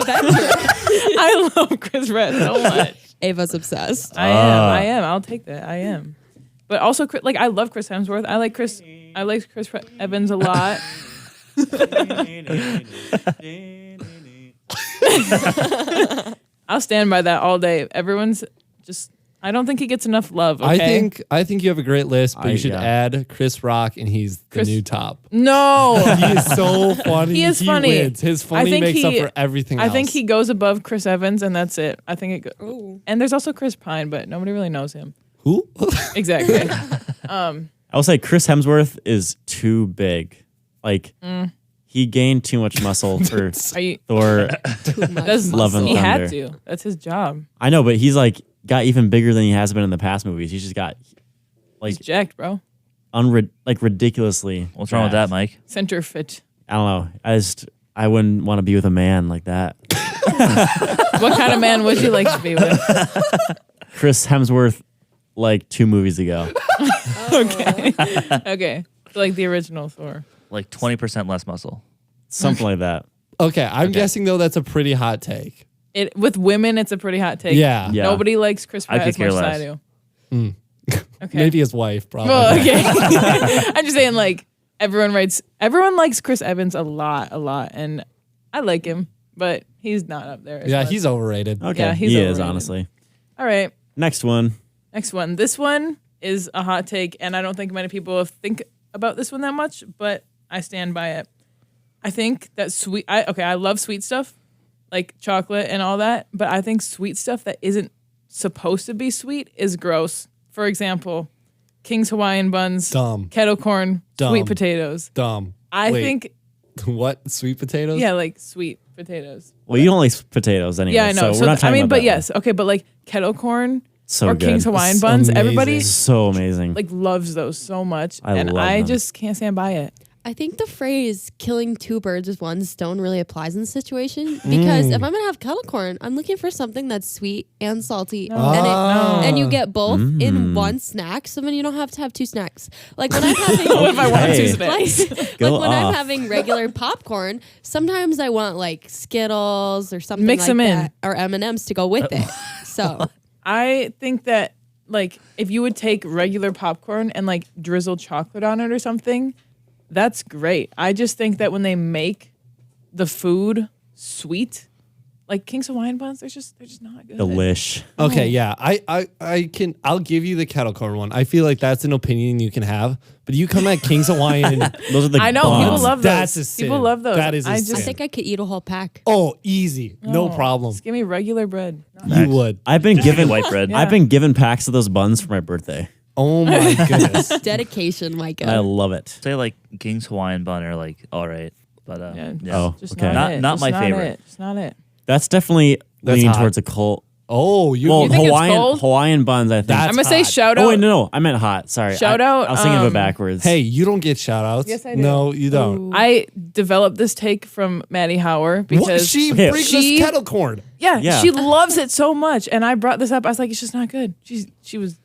I love Chris Pratt so much. Ava's obsessed. I am. I'll take that. I am. But also, like, I love Chris Hemsworth. I like Chris Evans a lot. I'll stand by that all day. Everyone's just. I don't think he gets enough love. Okay? I think you have a great list, but you should yeah. add Chris Rock, and he's the Chris- new top. No. He is so funny. He is funny. Wins. His funny think makes up he- for everything I else. think he goes above Chris Evans, and that's it. I think it. Ooh. And there's also Chris Pine, but nobody really knows him. Who? Exactly. I will say Chris Hemsworth is too big. Like, he gained too much muscle for Are you? Thor. Too much That's Love and he had Thunder. to. That's his job. I know, but he's like got even bigger than he has been in the past movies. He's just got like He's jacked, bro. ridiculously. What's wrong with that, Mike? Center fit. I don't know. I wouldn't want to be with a man like that. What kind of man would you like to be with? Chris Hemsworth, like 2 movies ago. Okay. So like the original Thor. Like 20% less muscle. Something like that. Okay, I'm guessing though that's a pretty hot take. It with women, it's a pretty hot take. Yeah. Yeah. Nobody likes Chris I Pratt could as much care as I less. do. Okay. Maybe his wife, probably. Well, okay. I'm just saying, like everyone likes Chris Evans a lot, and I like him, but he's not up there. as Yeah, much. he's overrated. Okay, Yeah, he's he is overrated. honestly. All right. Next one. Next one. This one is a hot take, and I don't think many people think about this one that much, but I stand by it. I think that I love sweet stuff, like chocolate and all that, but I think sweet stuff that isn't supposed to be sweet is gross. For example, King's Hawaiian buns, Dumb. kettle corn, Dumb. sweet potatoes. Dumb. I Wait, think, what? Sweet potatoes? yeah, like sweet potatoes. Well, you don't like potatoes anyway. Yeah, I know. So we're not talking about but that yes, okay, but like kettle corn So or good. King's Hawaiian It's buns, amazing. everybody one. So amazing. like loves those so much, I and love I them. just can't stand by it. I think the phrase "killing 2 birds with 1 stone" really applies in this situation because if I'm gonna have kettle corn, I'm looking for something that's sweet and salty, and you get both in one snack. So then you don't have to have 2 snacks. Like when I'm having, What if I want Hey. to snacks? like Go when I'm off. having regular popcorn, sometimes I want like Skittles or something Mix like them in. that, or M&Ms to go with it. So I think that like if you would take regular popcorn and like drizzle chocolate on it or something, that's great. I just think that when they make the food sweet, like King's Hawaiian buns, they're just not good. Delish. Okay, yeah. I'll give you the kettle corn one. I feel like that's an opinion you can have. But you come at King's Hawaiian and Those are the I know buns. people love those. That's a sin. People love those. That is a I sin. I just think I could eat a whole pack. oh, easy. No problem. Just give me regular bread. You would. I've been given White bread. I've been given packs of those buns for my birthday. Oh my goodness. Dedication, Micah. I love it. Say like King's Hawaiian bun are like all right, but Yeah. Oh, Just okay. not, Not it. my Just not favorite. it. Just not it. That's definitely That's leaning hot. towards a cult Oh, you. Well, think it's Hawaiian cold? Hawaiian buns. I think. That's I'm gonna say hot. shout out. Oh wait, no, I meant hot. Sorry. Shout out, I was thinking of it backwards. Hey, you don't get shout outs. Yes, I do. No, you don't. I developed this take from Maddie Hauer What? because She Okay. brings She- us kettle corn. Yeah. she loves it so much, and I brought this up. I was like, it's just not good. She was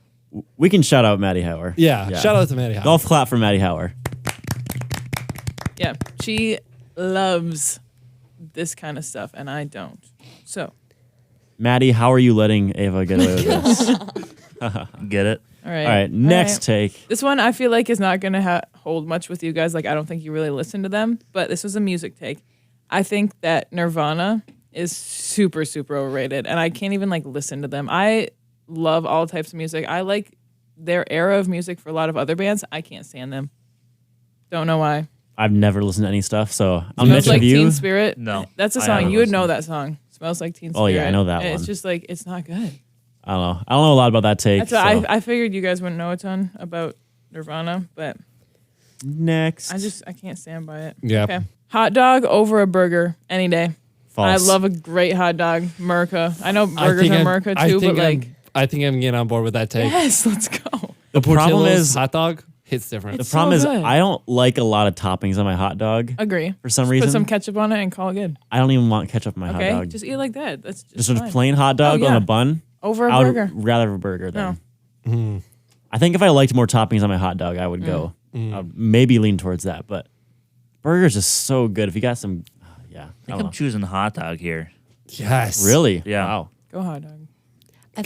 we can shout out Maddie Hauer. Yeah, shout out to Maddie. Golf clap for Maddie Hauer. she loves this kind of stuff, and I don't. So Maddie, how are you letting Ava get away with this? Get it? all right, All right, next right. take. This one I feel like is not gonna hold much with you guys. Like I don't think you really listen to them, but this was a music take. I think that Nirvana is super overrated, and I can't even like listen to them. I love all types of music. I like their era of music for a lot of other bands. I can't stand them. Don't know why. I've never listened to any stuff, so I'll Smells mention like you. Teen Spirit. No, That's a I song. haven't You would listened. know that song. Smells like Teen Spirit. Oh, yeah, I know that And It's one. just like it's not good. I don't know. I don't know a lot about that take. That's why So. I figured you guys wouldn't know a ton about Nirvana, but Next. I can't stand by it. Yeah. Okay. Hot dog over a burger any day. False. I love a great hot dog. Merca. I know burgers are Merca too, but like I think I'm getting on board with that take. yes, let's go. The problem Portillo's is hot dog hits different. the It's problem so is good. I don't like a lot of toppings on my hot dog Agree. for some Just reason. Put some ketchup on it and call it good. I don't even want ketchup on my Okay, hot dog. just eat it like that. That's Just fine. a plain hot dog Oh, on yeah. a bun. Over a I would burger. rather have a burger than. No. I think if I liked more toppings on my hot dog, I would go. I'd maybe lean towards that, but burgers just so good. If you got some, yeah. I I think don't I'm know. choosing hot dog here. Yes. Really? Yeah. Wow. Go hot dog. I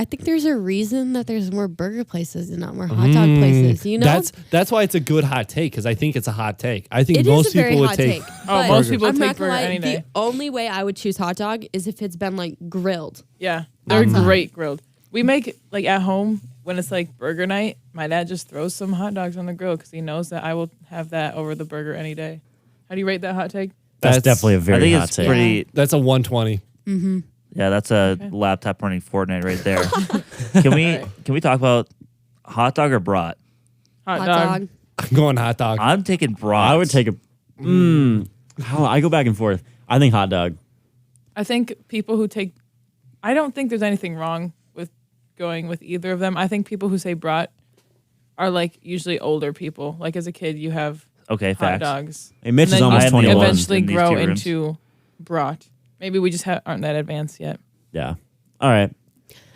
think there's a reason that there's more burger places and not more hot dog places. You know, That's why it's a good hot take because I think it's a hot take. I think it most is a very people would hot take. take. Oh, but most people I'm take not gonna burger lie, any day. The only way I would choose hot dog is if it's been like grilled. Yeah, they're That's great grilled. We make like at home when it's like burger night. My dad just throws some hot dogs on the grill because he knows that I will have that over the burger any day. How do you rate that hot take? That's That's- definitely a I very think hot it's take. pretty. That's a 120. Yeah, that's a laptop running Fortnite right there. Can we talk about hot dog or brat? Hot dog. I'm going hot dog. I'm taking brat. I would take a. I go back and forth. I think hot dog. I think people who take. I don't think there's anything wrong with going with either of them. I think people who say brat are like usually older people. Like as a kid, you have Okay, hot facts. dogs. Hey, Mitch And is then almost I am the 21. oldest. Eventually in these grow two rooms. into brat. Maybe we just aren't that advanced yet. Yeah. All right.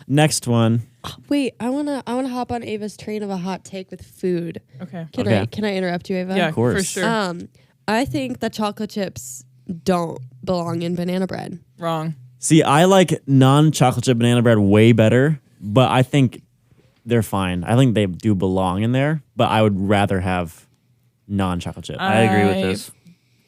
Next one. Wait, I wanna hop on Ava's train of a hot take with food. Okay. Can I interrupt you, Ava? Yeah, Of course. for sure. I think that chocolate chips don't belong in banana bread. Wrong. See, I like non-chocolate chip banana bread way better, but I think they're fine. I think they do belong in there, but I would rather have non-chocolate chip. I agree with this.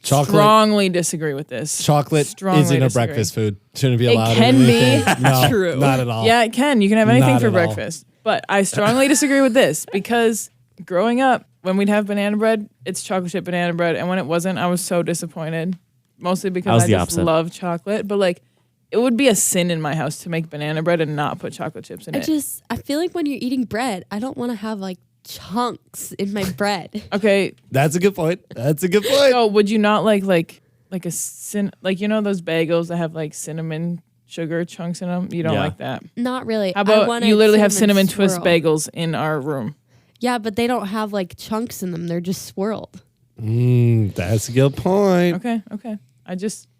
Chocolate. Strongly disagree with this. Chocolate Strongly isn't a disagree. breakfast food. Shouldn't be It allowed. can in be. anything. No, True. Not at all. Yeah, it can. You can have anything Not for at all. breakfast. But I strongly disagree with this because growing up, when we'd have banana bread, it's chocolate chip banana bread. And when it wasn't, I was so disappointed. Mostly I because was I the just opposite. love chocolate. But like, it would be a sin in my house to make banana bread and not put chocolate chips in it. I feel like when you're eating bread, I don't want to have like chunks in my bread. Okay, That's a good point. That's a good point. so would you not like a like you know those bagels that have like cinnamon sugar chunks in them? You don't Yeah. like that. Not really. How I about want you a literally have cinnamon twist swirl. bagels in our room? Yeah, but they don't have like chunks in them. They're just swirled. That's a good point. Okay.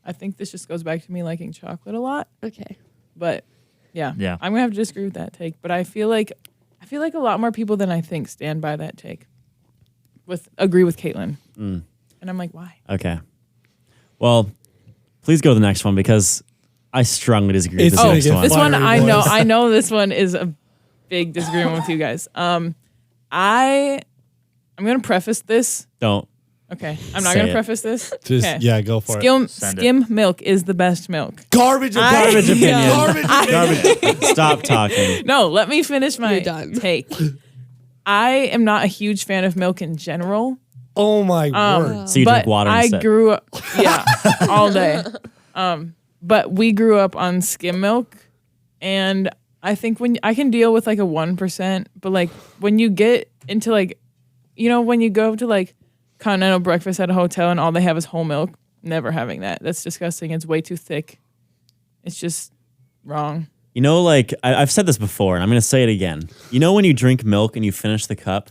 I think this just goes back to me liking chocolate a lot. Okay. But yeah, Yeah. I'm gonna have to disagree with that take. But I feel like a lot more people than I think stand by that take. Agree with Kaitlyn, and I'm like, why? Okay. Well, please go to the next one because I strongly disagree with It's this gonna next get one. This one Fiery boys. I know this one is a big disagreement with you guys. I'm gonna preface this. Don't. Okay, I'm not Say gonna it. preface this. Just okay. yeah, go for it. Send it. Skim milk is the best milk. Garbage. Garbage opinion. Garbage. Stop talking. No, let me finish my You're done. take. I am not a huge fan of milk in general. Oh my word. So you but drink water I instead. grew up, yeah, all day. But we grew up on skim milk, and I think when I can deal with like a 1%, but like when you get into like, when you go to like continental breakfast at a hotel and all they have is whole milk, never having that. That's disgusting. It's way too thick. It's just wrong. You know, like I've said this before, and I'm going to say it again. You know when you drink milk and you finish the cup,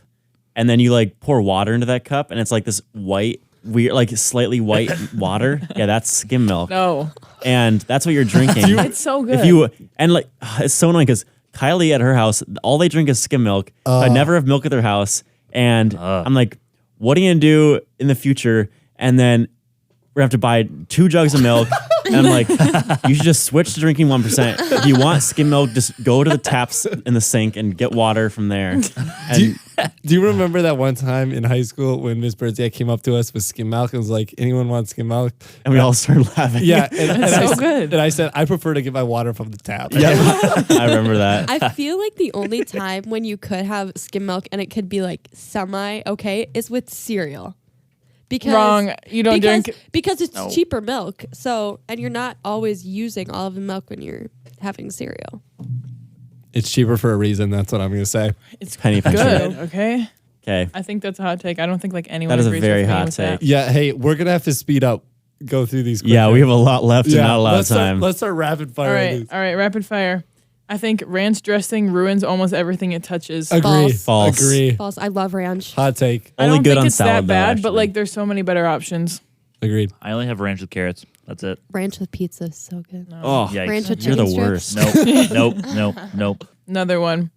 and then you like pour water into that cup, and it's like this white, weird, like slightly white water? Yeah, that's skim milk. No, And that's what you're drinking. it's so good. If you and like it's so annoying because Kylie at her house, all they drink is skim milk. I never have milk at their house, and I'm like, what are you gonna do in the future? And then we have to buy 2 jugs of milk. And I'm like, you should just switch to drinking 1%. If you want skim milk, just go to the taps in the sink and get water from there. And Do you remember that one time in high school when Miss Birdseye came up to us with skim milk and was like, anyone want skim milk? we all started laughing. Yeah. And That's I so s- good. And I said, I prefer to get my water from the tap. I remember that. I feel like the only time when you could have skim milk and it could be like semi okay is with cereal. Because Wrong. You don't drink. because it's No. cheaper milk. So and you're not always using all of the milk when you're having cereal. It's cheaper for a reason. That's what I'm going to say. It's Penny pincher. good. Okay. Okay. I think that's a hot take. I don't think like anyone. That is a agrees very with me hot with that. take. Yeah. Hey, we're going to have to speed up, go through these quicker. Yeah, we have a lot left and not a lot of let's start- time. let's start rapid fire. All on right. these. All right. Rapid fire. I think ranch dressing ruins almost everything it touches. Agree. False. Agree. False. I love ranch. Hot take. I Only don't good think on it's salad, that though, bad, but actually. like there's so many better options. Agreed. I only have ranch with carrots. That's it. Ranch with pizza is so good. Oh, Yikes. Ranch with you're the chicken strips. worst. Nope. Another one.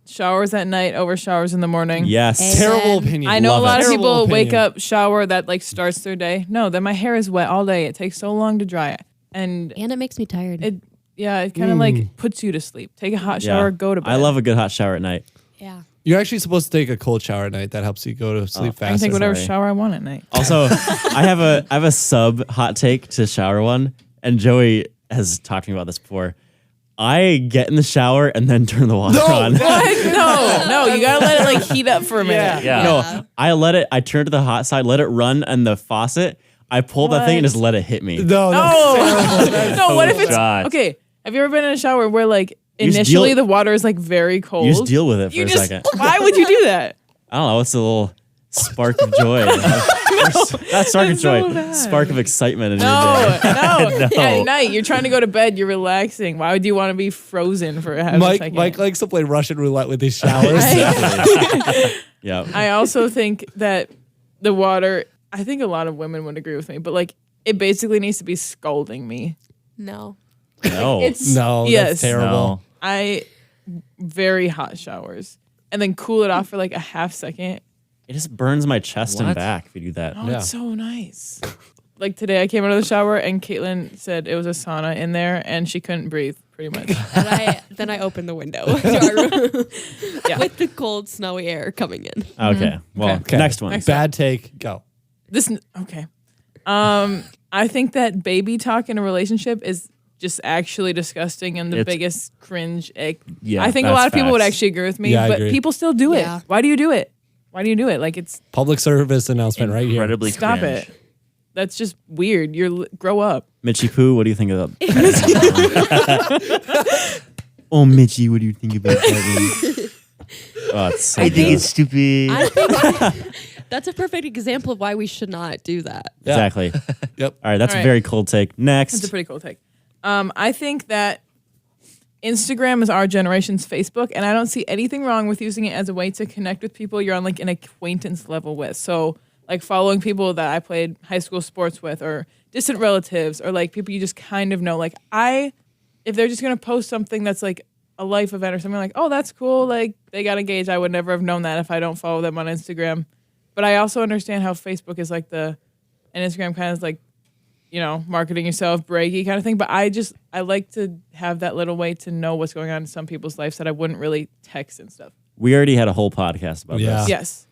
Showers at night over showers in the morning. Yes. Amen. Terrible opinion. I know Love a lot it. of people Terrible wake opinion. up, shower that like starts their day. No, then my hair is wet all day. It takes so long to dry it. And And it makes me tired. it kind of like puts you to sleep. Take a hot shower, go to bed. I love a good hot shower at night. yeah. You're actually supposed to take a cold shower at night. That helps you go to sleep I can faster. take whatever sorry. shower I want at night. Also, I have a sub hot take to shower one, and Joey has talked to me about this before. I get in the shower and then turn the water on. What? No, you gotta let it like heat up for a minute. Yeah. No, I turn to the hot side, let it run on the faucet. I pull that thing and What? just let it hit me. No, that's No, what if it's God. okay? Have you ever been in a shower where like You just initially deal- the water is like very cold? You just deal with it for You a just second. why would you do that? I don't know. It's a little spark of joy. Not spark of That's so joy. bad. Spark of excitement in your No, day. no. At night, you're trying to go to bed. You're relaxing. Why would you want to be frozen for a half a Mike second? likes to play Russian roulette with his showers. Yeah. I also think that the water. I think a lot of women would agree with me, but like it basically needs to be scalding me. No. No. It's No, yes. that's terrible. No. I very hot showers and then cool it off for like a half second. It just burns my chest and What? back if you do that. Oh, Yeah. it's so nice. Like today, I came out of the shower and Kaitlyn said it was a sauna in there and she couldn't breathe pretty much. And then I opened the window to our room Yeah. with the cold, snowy air coming in. Okay. Well, Okay. next one. Next Bad take. Go. Okay. I think that baby talk in a relationship is just actually disgusting and the It's- biggest cringe ick. Yeah, I think a that's lot of people would facts. actually agree with me, Yeah, I but agree. people still do it. Yeah. Why do you do it? Why do you do it? Like it's Public service announcement right here. Incredibly stop cringe. it. That's just weird. Grow up. Mitchie Poo, what do you think about Oh, Mitchie, what do you think about that one? Oh, it's so good. stupid. I think that's a perfect example of why we should not do that. Yeah. Exactly. Yep. All right, that's All a right. very cold take. That's Next. a pretty cool take. I think that Instagram is our generation's Facebook, and I don't see anything wrong with using it as a way to connect with people you're on like an acquaintance level with. So like following people that I played high school sports with, or distant relatives, or like people you just kind of know. Like if they're just gonna post something that's like a life event or something, like, oh, that's cool, like they got engaged. I would never have known that if I don't follow them on Instagram. But I also understand how Facebook is like and Instagram kind of is like, you know, marketing yourself, breaky kind of thing. But I like to have that little way to know what's going on in some people's lives that I wouldn't really text and stuff. We already had a whole podcast about Yeah. this. Yes.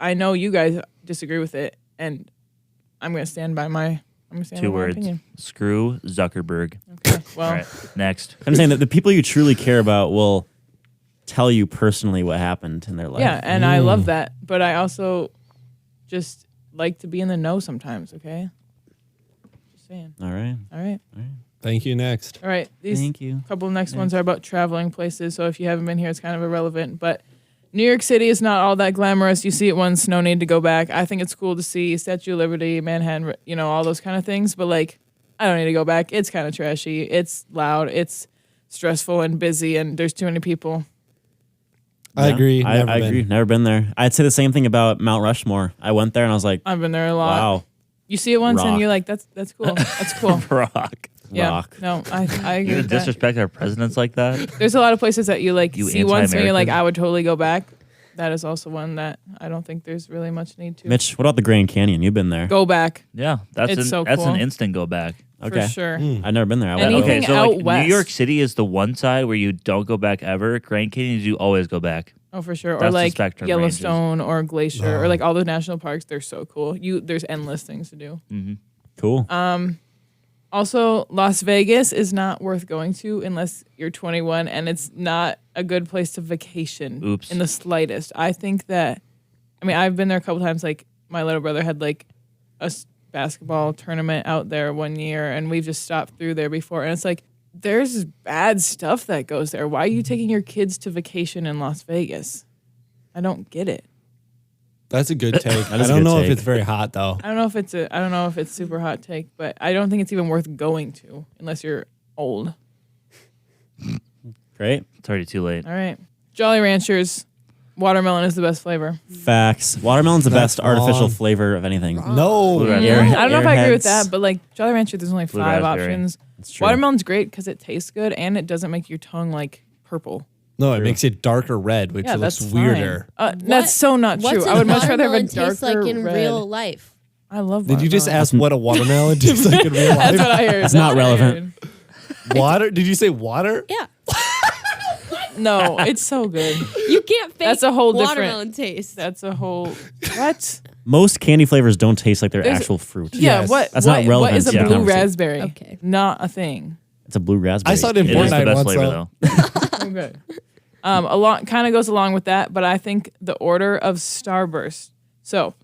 I know you guys disagree with it, and I'm gonna stand by my 2 words. opinion. Screw Zuckerberg. Okay. Well, All right. Next. I'm saying that the people you truly care about will tell you personally what happened in their life. yeah, and I love that, but I also just like to be in the know sometimes. Okay. Just saying. All right. All right. Thank you. Next. All right. These Thank you. couple of next ones are about traveling places. So if you haven't been here, it's kind of irrelevant. But New York City is not all that glamorous. You see it once, no need to go back. I think it's cool to see Statue of Liberty, Manhattan, you know, all those kind of things. But like, I don't need to go back. It's kind of trashy. It's loud. It's stressful and busy, and there's too many people. I agree. I agree. Never been there. I'd say the same thing about Mount Rushmore. I went there and I was like, I've been there a lot. wow, You see it once Rock. and you're like, that's cool. That's cool. Rock. Yeah. rock. No, I agree You with that. disrespect our presidents like that? There's a lot of places that you You see once and you're like, anti-American. I would totally go back. That is also one that I don't think there's really much need to. Mitch, what about the Grand Canyon? You've been there. Go back Yeah, It's that's so that's cool. an instant go back. Okay. for sure. I've never been there. I went. Anything Okay, so out like west. New York City is the one side where you don't go back ever. Grand Canyon, you always go back. Oh, for sure. Or That's the like spectrum Yellowstone or Glacier or like all those national parks. They're so cool. There's endless things to do. Cool. Also, Las Vegas is not worth going to unless you're 21, and it's not a good place to vacation. Oops. In the slightest. I think that, I mean, I've been there a couple times. Like, my little brother had like a basketball tournament out there one year, and we've just stopped through there before. And it's like, there's bad stuff that goes there. Why are you taking your kids to vacation in Las Vegas? I don't get it. That's a good take. That I is a don't good know if take. it's very hot though. I don't know if it's super hot take, but I don't think it's even worth going to unless you're old. Great. It's already too late. All right. Jolly Ranchers, watermelon is the best flavor. Facts. Watermelon's the That's best artificial wrong. flavor of anything. No. Blue raspberry. Air- I don't know if I agree with Airheads. that, but like Jolly Rancher, there's only Blue 5 raspberry. options. That's true. Watermelon's great because it tastes good and it doesn't make your tongue like purple. No, it makes it darker red, which Yeah, looks that's weirder. fine. That's so not What's true. a I would much rather have a watermelon darker taste like in red. real life? I love. Did you just watermelon. ask what a watermelon tastes like in real That's what life? I heard. It's not relevant. Water? Did you say water? Yeah, No, it's so good. you can't fake That's a whole different- watermelon taste. That's a whole what? Most candy flavors don't taste like their There's- actual fruit. Yeah, Yes. what? That's what, not relevant What is a to the blue conversation. raspberry? Okay. Not a thing. It's a blue raspberry. I saw it in It is the Fortnite best once flavor though. though. So good. Along kind of goes along with that, but I think the order of Starburst. So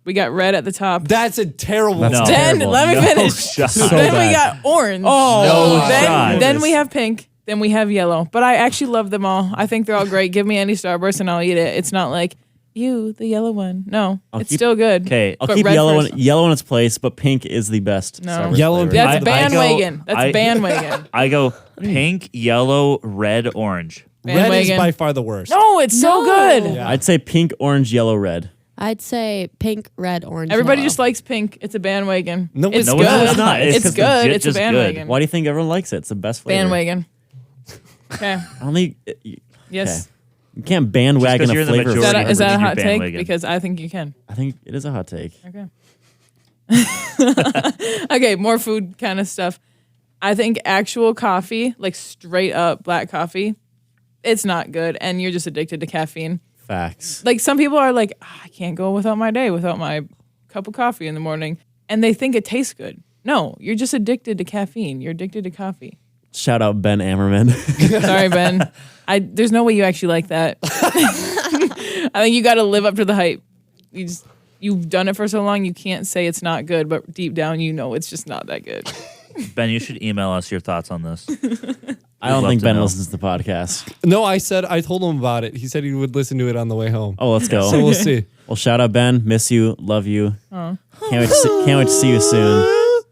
we got red at the top. That's a terrible That's No. one. Then terrible. let me No finish. shot. Then we bad. got orange. No then, shot. then we have pink. Then we have yellow. But I actually love them all. I think they're all great. Give me any Starburst and I'll eat it. It's not like you, the yellow one. No, I'll it's keep- still good. Okay, I'll But keep red yellow first. yellow in its place, but pink is the best. No. Starburst Yellow and flavor. pink. That's I go- bandwagon. That's bandwagon. I go pink, yellow, red, orange. Red is Bandwagon. by far the worst. No, it's so No. good. Yeah. I'd say pink, orange, yellow, red. I'd say pink, red, orange. Everybody yellow. just likes pink. It's a bandwagon. No, it's no, good. it's not. It's It's just good. legit It's a just good. bandwagon. Why do you think everyone likes it? It's the best flavor. Bandwagon. Okay. I don't think Yes. Okay. You can't bandwagon Just 'cause a you're the flavor. Is majority that, is that a Everything hot your take? bandwagon. Because I think you can. I think it is a hot take. Okay. Okay, more food kind of stuff. I think actual coffee, like straight up black coffee, it's not good, and you're just addicted to caffeine. Facts. Like some people are like, "Ah, I can't go without my day without my cup of coffee in the morning, and they think it tastes good. No, you're just addicted to caffeine. You're addicted to coffee. Shout out Ben Ammerman. Sorry, Ben. There's no way you actually like that. I think you got to live up to the hype. You've done it for so long, you can't say it's not good, but deep down you know it's just not that good. Ben, you should email us your thoughts on this. I don't love think to Ben know. listens to the podcast. No, I told him about it. He said he would listen to it on the way home. Oh, let's go. So we'll see. Well, shout out Ben. Miss you. Love you. Can't wait to see you soon.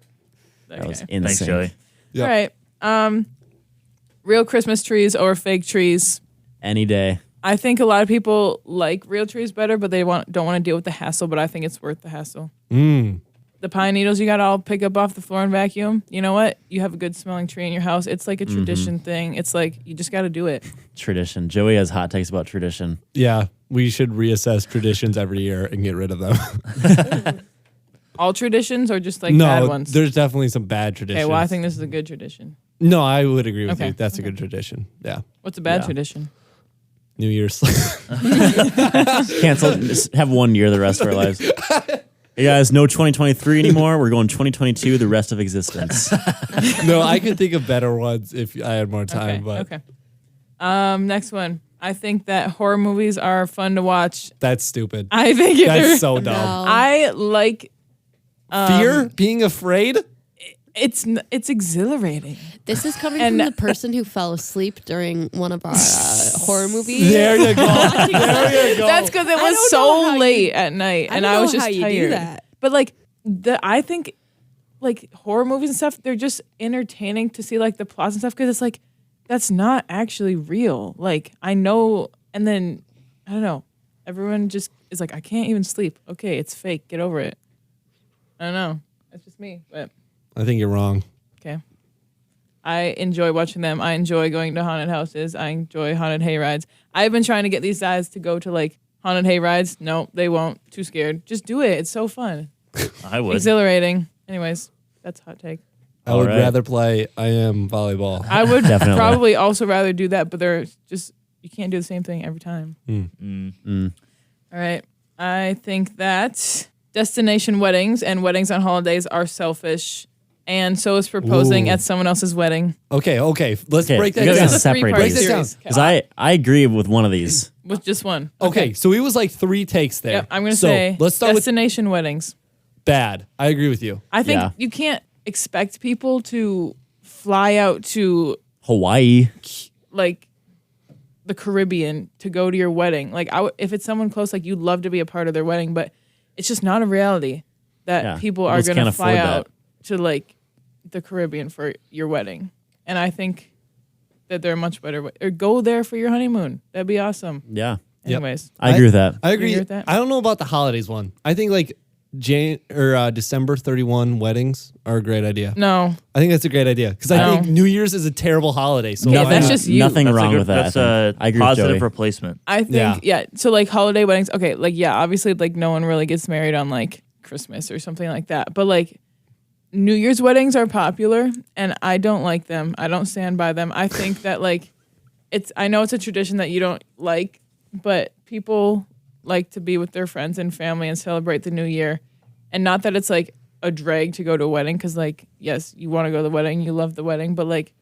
That was Okay. insane. Thanks, Joey. Yep. All right. Real Christmas trees or fake trees? Any day. I think a lot of people like real trees better, but they don't want to deal with the hassle, but I think it's worth the hassle. The pine needles you got to all pick up off the floor and vacuum. You know what? You have a good smelling tree in your house. It's like a tradition thing. It's like you just got to do it. Tradition. Joey has hot takes about tradition. Yeah, we should reassess traditions every year and get rid of them. All traditions or just like bad No, ones? there's definitely some bad traditions. Okay, well, I think this is a good tradition. No, I would agree with Okay. you. That's a good tradition. Yeah. What's a bad Yeah. tradition? New Year's. Cancel. Just have 1 year the rest of our lives. Hey guys, no 2023 anymore. We're going 2022 the rest of existence. No, I could think of better ones if I had more time, Okay. but Okay. Next one. I think that horror movies are fun to watch. that's stupid. I think they're- That's so dumb. No. I like Fear? Being afraid? it's exhilarating. This is coming And- from the person who fell asleep during one of our horror movies. There you go. There you go. That's because it I was don't know how so you- late at night, and don't I was know just how you do tired. that. But like I think like horror movies and stuff, they're just entertaining to see like the plots and stuff because it's like that's not actually real. Like, I know, and then, I don't know, everyone just is like, I can't even sleep. Okay, it's fake. Get over it. I don't know. That's just me, but I think you're wrong. okay. I enjoy watching them. I enjoy going to haunted houses. I enjoy haunted hay rides. I've been trying to get these guys to go to, like, haunted hay rides. No, they won't. Too scared. Just do it. It's so fun. I would. Exhilarating. Anyways, that's a hot take. I would right. rather play I am volleyball. I would Definitely. probably also rather do that, but they're just, you can't do the same thing every time. All right. I think that destination weddings and weddings on holidays are selfish, and so is proposing Ooh. at someone else's wedding. Okay. Let's Okay, break that you guys down. gotta It's a separate three-part these. Break this down. series. Because I agree with one of these. With just one. Okay, so it was like 3 takes there. Yep, I'm going to So say let's start with destination weddings. bad. I agree with you. I think Yeah. you can't expect people to fly out to, Hawaii. like, the Caribbean to go to your wedding. Like, if it's someone close, like, you'd love to be a part of their wedding, but it's just not a reality that Yeah, people people are just going to can't fly afford that. out to, like, the Caribbean for your wedding. And I think that they're much better. Or go there for your honeymoon. That'd be awesome. Yeah. Yep. Anyways. I agree with that. I agree. agree with that? I don't know about the holidays one. I think like December 31 weddings are a great idea. No. I think that's a great idea because I No. think New Year's is a terrible holiday. So Okay, why that's not? just you. Nothing That's wrong a good, with that. That's I a think. I agree with positive Joey. replacement. I think, yeah. So, like, holiday weddings, okay, like, yeah, obviously, like, no one really gets married on, like, Christmas or something like that. But, like, New Year's weddings are popular, and I don't like them. I don't stand by them. I think that, like, I know it's a tradition that you don't like, but people like to be with their friends and family and celebrate the new year. And not that it's, like, a drag to go to a wedding, because, like, yes, you want to go to the wedding, you love the wedding, but, like,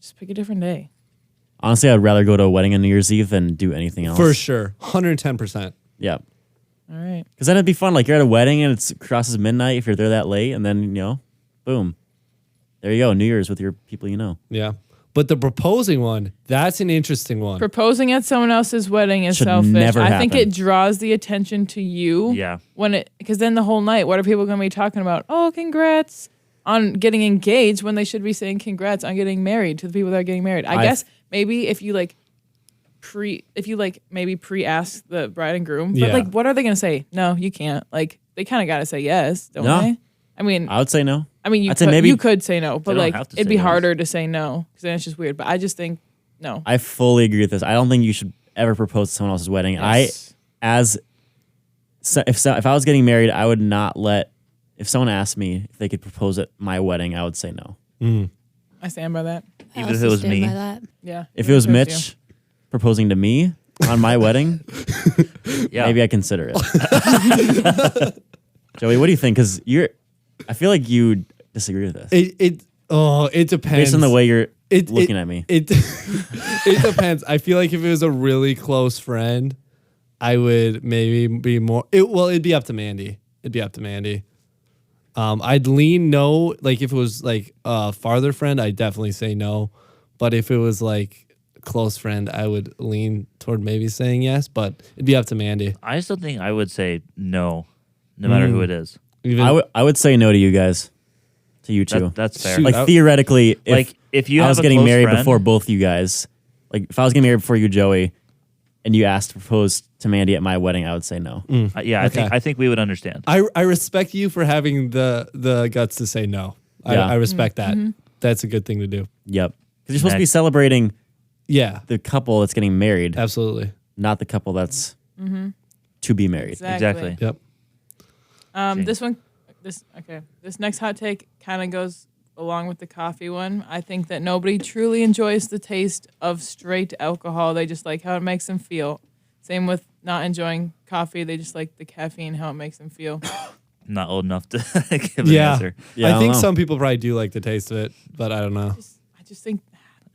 just pick a different day. Honestly, I'd rather go to a wedding on New Year's Eve than do anything else. For sure, 110%. Yeah. All right. Because then it'd be fun. Like, you're at a wedding and it crosses midnight if you're there that late, and then, boom. There you go. New Year's with your people you know. Yeah, but the proposing one, that's an interesting one. Proposing at someone else's wedding is Should selfish. never I think happen. it draws the attention to you. Yeah. Because then the whole night, what are people going to be talking about? Oh, congrats on getting engaged, when they should be saying congrats on getting married to the people that are getting married. I guess maybe if you maybe pre-ask the bride and groom, but Yeah. like, what are they going to say? No, you can't. Like, they kind of got to say yes, don't No. they? I mean, I would say no. you I'd say could, maybe- you could say no, but don't like, have to it'd say be yes. harder to say no, because then it's just weird. But I just think no. I fully agree with this. I don't think you should ever propose to someone else's wedding. Yes. If I was getting married, I would not let. If someone asked me if they could propose at my wedding, I would say no. I stand by that. I Even if also it was stand me. by that. Yeah. If it was Me too. Mitch proposing to me on my wedding, Yeah. maybe I'd consider it. Joey, what do you think? Because I feel like you disagree with this It depends. based on the way you're It- looking at me. It it depends. I feel like if it was a really close friend, I would maybe be more. It'd be up to Mandy. It'd be up to Mandy. I'd lean no. Like if it was like a farther friend, I'd definitely say no. But if it was like a close friend, I would lean toward maybe saying yes. But it'd be up to Mandy. I still think I would say no matter who it is. Even I would say no to you guys, to you two. That's fair. Shoot. Like theoretically, if you I have was a getting close married friend- before both you guys, like if I was getting married before you, Joey, and you asked to propose to Mandy at my wedding, I would say no. yeah, Okay. I think we would understand. I respect you for having the guts to say no. Yeah. I respect that. That's a good thing to do. Yep. Because you're supposed to be Next. celebrating Yeah, the couple that's getting married, absolutely. not the couple that's to be married. Exactly. Yep. This next hot take kind of goes along with the coffee one. I think that nobody truly enjoys the taste of straight alcohol. They just like how it makes them feel. Same with not enjoying coffee. They just like the caffeine, how it makes them feel. Not old enough to give an Yeah. answer. Yeah, I I don't think know. some people probably do like the taste of it, but I don't know. I just think,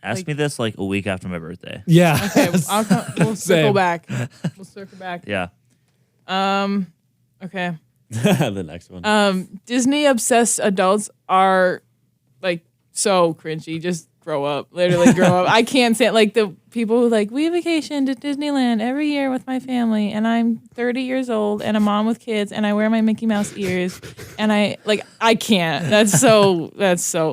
Ask Like- me this like a week after my birthday. Yeah. okay, we'll circle Same. back. We'll circle back. Yeah. Okay. The next one. Disney obsessed adults are like so cringy. Just grow up. Literally grow up. I can't stand like the people who like, we vacation to Disneyland every year with my family and I'm 30 years old and a mom with kids and I wear my Mickey Mouse ears and I can't. That's so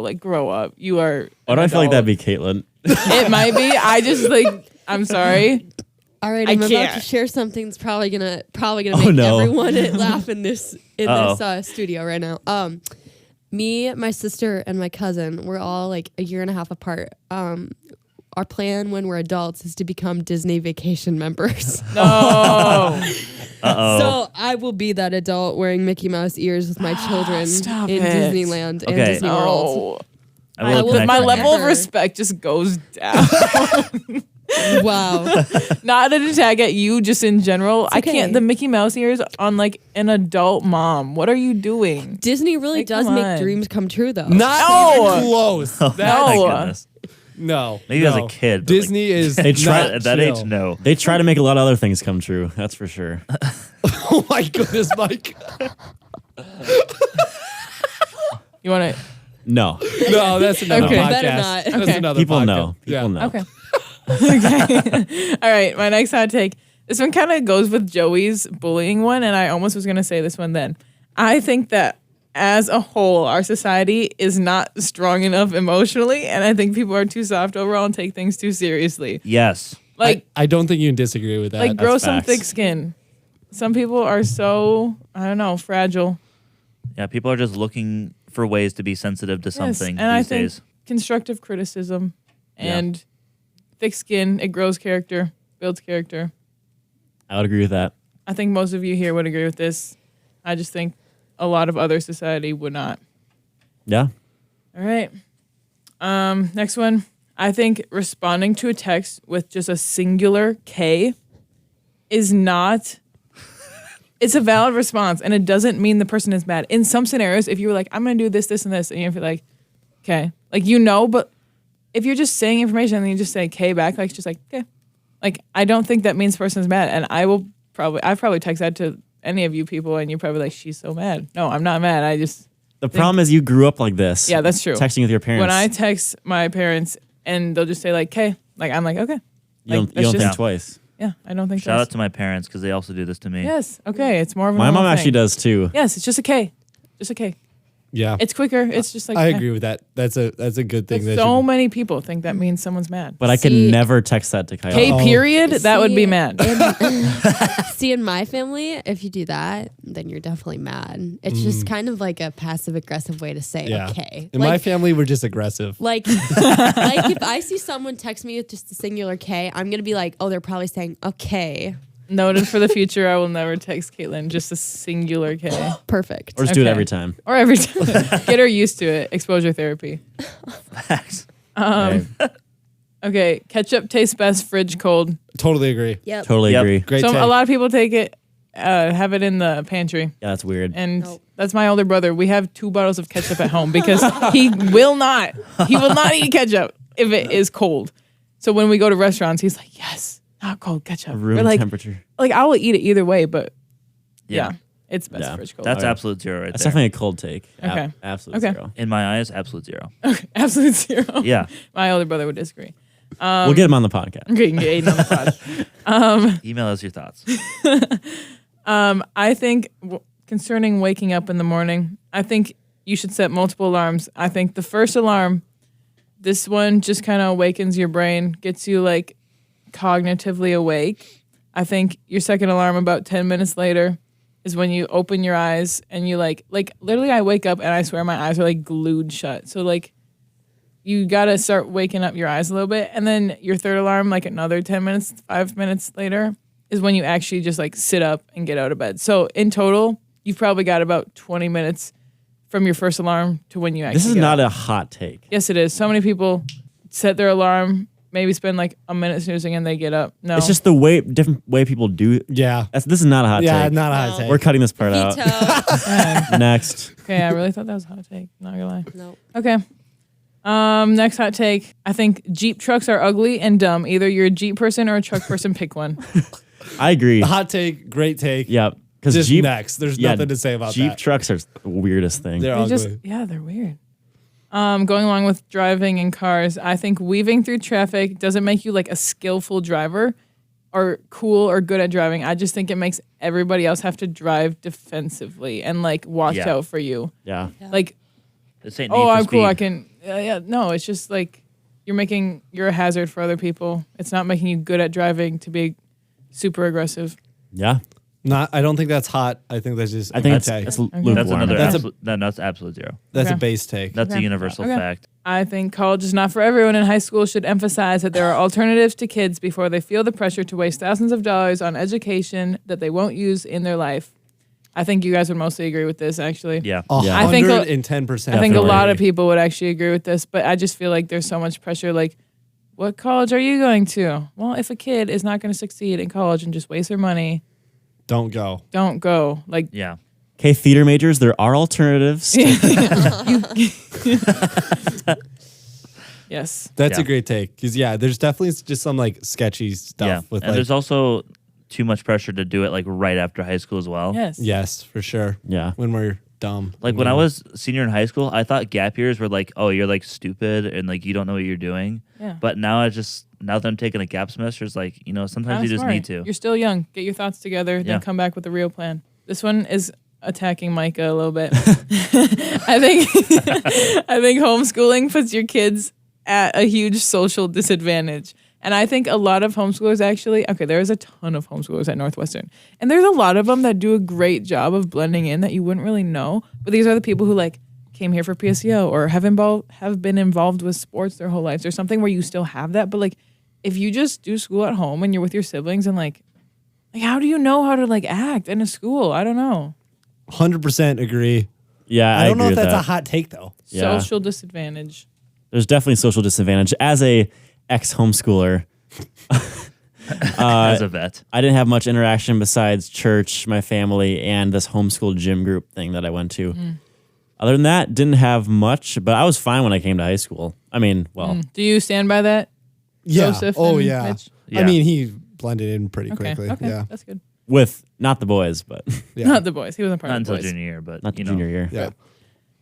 like grow up. You are Why do I feel like that'd be Caitlyn? It might be. I just like. I'm sorry. All right, I I'm about to can't. share something that's probably gonna make no. everyone laugh in this Uh-oh. studio right now. Me, my sister, and my cousin, we're all like a year and a half apart. Our plan when we're adults is to become Disney vacation members. No. Uh-oh. So I will be that adult wearing Mickey Mouse ears with my children Stop in it. Disneyland and Okay. Disney World. No. I will will connect My from level here. of respect just goes down. Wow. Not an attack at you, just in general. I okay. can't. The Mickey Mouse ears on like an adult mom. What are you doing? Disney really Like, does come make on. dreams come true, though. Not No. even close. Oh, my No. goodness. No. Maybe no. as a kid, but, Disney is They try- not At that chill. age, no. They try to make a lot of other things come true. That's for sure. Oh my goodness, Mike. You want to? No. No, that's another Okay. podcast. Better not. That's Okay. another People podcast. know. Yeah. People know. Okay. Okay. All right. My next hot take. This one kind of goes with Joey's bullying one, and I almost was going to say this one then. I think that as a whole, our society is not strong enough emotionally, and I think people are too soft overall and take things too seriously. Yes. Like, I don't think you can disagree with that. like grow that's some facts. thick skin. Some people are so, I don't know, fragile. Yeah, people are just looking for ways to be sensitive to Yes, something and I these think days. constructive criticism Yeah. and thick skin, it grows character, builds character. I would agree with that. I think most of you here would agree with this. I just think a lot of other society would not. Yeah. All right. Next one. I think responding to a text with just a singular K is not. It's a valid response, and it doesn't mean the person is mad. In some scenarios, if you were like, "I'm gonna do this, this, and this," and you're like, "Okay," like but if you're just saying information and then you just say K back, like it's just like okay, like I don't think that means the person's mad, and I've probably text that to any of you people, and you're probably like, "She's so mad." No, I'm not mad. I just The problem is you grew up like this. Yeah, that's true. Texting with your parents. when I text my parents and they'll just say like K, like I'm like okay, you don't, like, you don't that's think just- twice. yeah, I don't think Shout that's out to my parents because they also do this to me. yes, okay, it's more of a My normal mom actually thing. does too. Yes, it's just a K, just a K. Yeah. It's quicker. It's just like I eh. agree with that. That's a good But thing. That so you- many people think that means someone's mad. But I could See- never text that to Kyle. K Oh. period, that would be See, mad. See, in my family, if you do that, then you're definitely mad. It's just kind of like a passive aggressive way to say yeah. okay. In my family, we're just aggressive. like if I see someone text me with just a singular K, I'm gonna be like, oh, they're probably saying okay. Noted for the future, I will never text Caitlin just a singular K. Perfect. Or just do it Okay. every time. Or every time. Get her used to it. Exposure therapy. Facts. Right. Okay, ketchup tastes best fridge cold. Totally agree. Yep. Totally Yep. agree. Great So take. a lot of people take it, have it in the pantry. Yeah, that's weird. And Nope. that's my older brother. We have 2 bottles of ketchup at home because he will not eat ketchup if it is cold. So when we go to restaurants, he's like, yes, not cold ketchup. Room We're like, temperature. I will eat it either way, but yeah, it's best Yeah. fridge cold. That's Oh, yeah. absolute zero right That's there. definitely a cold take. Okay. Absolute Okay. zero. In my eyes, absolute zero. Absolute zero. Yeah. My older brother would disagree. We'll get him on the podcast. Okay, you can get Aiden on the pod. Email us your thoughts. I think concerning waking up in the morning, I think you should set multiple alarms. I think the first alarm, this one just kind of awakens your brain, gets you like cognitively awake. I think your second alarm about 10 minutes later is when you open your eyes and you like literally I wake up and I swear my eyes are like glued shut. So like you got to start waking up your eyes a little bit. And then your third alarm, like another 10 minutes, 5 minutes later, is when you actually just like sit up and get out of bed. So in total, you've probably got about 20 minutes from your first alarm to when you actually This is get not up. a hot take. Yes, it is. So many people set their alarm, maybe spend like a minute snoozing and they get up. No. It's just different way people do. Yeah. This is not a hot Yeah, take. not a hot No. take. We're cutting this part out. Veto. Next. okay, I really thought that was a hot take. Not gonna lie. Nope. Okay. Next hot take. I think Jeep trucks are ugly and dumb. Either you're a Jeep person or a truck person. Pick one. I agree. Hot take, great take. Yeah. Because Just Jeep next. There's nothing to say about Jeep that. trucks are the weirdest thing. They're They're ugly. they're weird. Going along with driving in cars, I think weaving through traffic doesn't make you like a skillful driver or cool or good at driving. I just think it makes everybody else have to drive defensively and like watch Yeah. out for you. Yeah. Like, This ain't oh, Need for I'm cool. Speed. I can. Yeah. No, it's just like you're a hazard for other people. It's not making you good at driving to be super aggressive. Yeah. I don't think that's hot. I think that's just. I think okay. it's That's lukewarm. another. That's That's absolute zero. That's Okay. a base take. That's a Okay. universal Okay. fact. I think college is not for everyone, and high school should emphasize that there are alternatives to kids before they feel the pressure to waste thousands of dollars on education that they won't use in their life. I think you guys would mostly agree with this, actually. Yeah. Yeah. I think 110%. I think a Definitely. lot of people would actually agree with this, but I just feel like there's so much pressure. Like, what college are you going to? Well, if a kid is not going to succeed in college and just waste their money, Don't go. don't go. Like, Yeah. Okay, theater majors, there are alternatives. yes. That's Yeah. a great take. Because, there's definitely just some like sketchy stuff Yeah. with And like. there's also too much pressure to do it like right after high school as well. Yes. Yes, for sure. Yeah. When we're dumb. Like when I was senior in high school, I thought gap years were like, oh, you're like stupid and like you don't know what you're doing. Yeah. But now that I'm taking a gap semester, it's like, sometimes Kinda you just smart. need to. You're still young. Get your thoughts together, Yeah. then come back with a real plan. This one is attacking Micah a little bit. I think homeschooling puts your kids at a huge social disadvantage. And I think a lot of homeschoolers actually, there's a ton of homeschoolers at Northwestern. And there's a lot of them that do a great job of blending in that you wouldn't really know. But these are the people who like came here for PSEO or have been involved with sports their whole lives or something where you still have that. But like if you just do school at home and you're with your siblings and like how do you know how to like act in a school? I don't know. 100% agree. Yeah, I don't know agree if with that's a that. hot take though. Yeah. Social disadvantage. There's definitely social disadvantage. As a ex-homeschooler, As a vet. I didn't have much interaction besides church, my family, and this homeschool gym group thing that I went to. Other than that, didn't have much, but I was fine when I came to high school. I mean, well, Do you stand by that? Yeah. Joseph Oh and yeah. Mitch? Yeah. I mean, he blended in pretty Okay. quickly. Okay. Yeah. That's good. with not the boys, but Yeah. Not the boys. He wasn't part Not of the until boys. junior year, but not the you know. junior year. Yeah.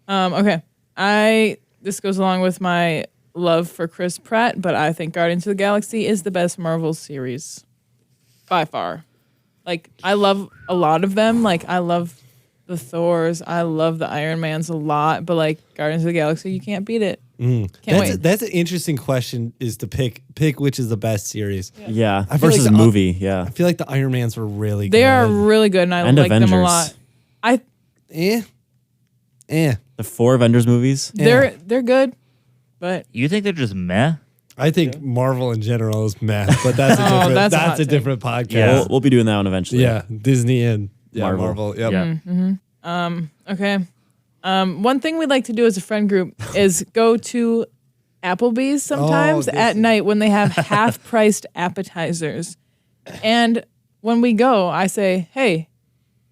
Okay. This goes along with my love for Chris Pratt, but I think Guardians of the Galaxy is the best Marvel series by far. Like I love a lot of them. Like I love the Thors, I love the Iron Mans a lot, but like Guardians of the Galaxy, you can't beat it. Can't wait. That's an interesting question. Is to pick which is the best series. Yeah, I feel versus like a the- movie. Yeah, I feel like the Iron Mans were really good. They are really good, and I And like them a Avengers. lot. I the 4 Avengers movies. they're good, but You think they're just meh? I think Marvel in general is meh, but that's a Oh, different that's a hot that's a take. different podcast. Yeah. We'll be doing that one eventually. Yeah, Disney and Marvel. Marvel. Yep. Yeah. okay. One thing we'd like to do as a friend group is go to Applebee's sometimes this at is- night when they have half-priced appetizers. And when we go, I say, "Hey,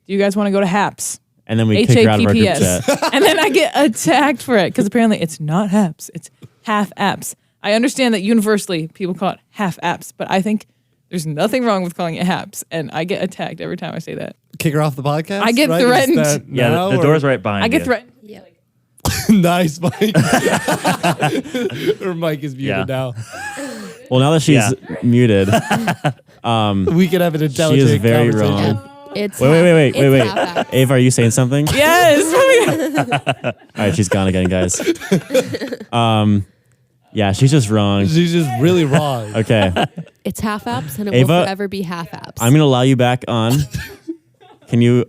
do you guys want to go to Haps?" And then we kick her out of our group HAPPS. chat. And then I get attacked for it because apparently it's not Haps, it's half apps. I understand that universally people call it half apps, but I think there's nothing wrong with calling it Haps, and I get attacked every time I say that. Kick her off the podcast. I get right? Is threatened. that Yeah, now, the or- door's right behind I get you. threatened. Yeah. Nice, Mike. Her mic is muted Yeah. now. Well, now that she's Yeah. muted, We could have an she intelligent is very conversation. wrong. It's Wait. it's half-assed. Ava, are you saying something? Yes. All right, she's gone again, guys. Yeah, she's just wrong. She's just really wrong. Okay, It's half apps and it Ava, will forever be half apps. I'm gonna allow you back on. Can you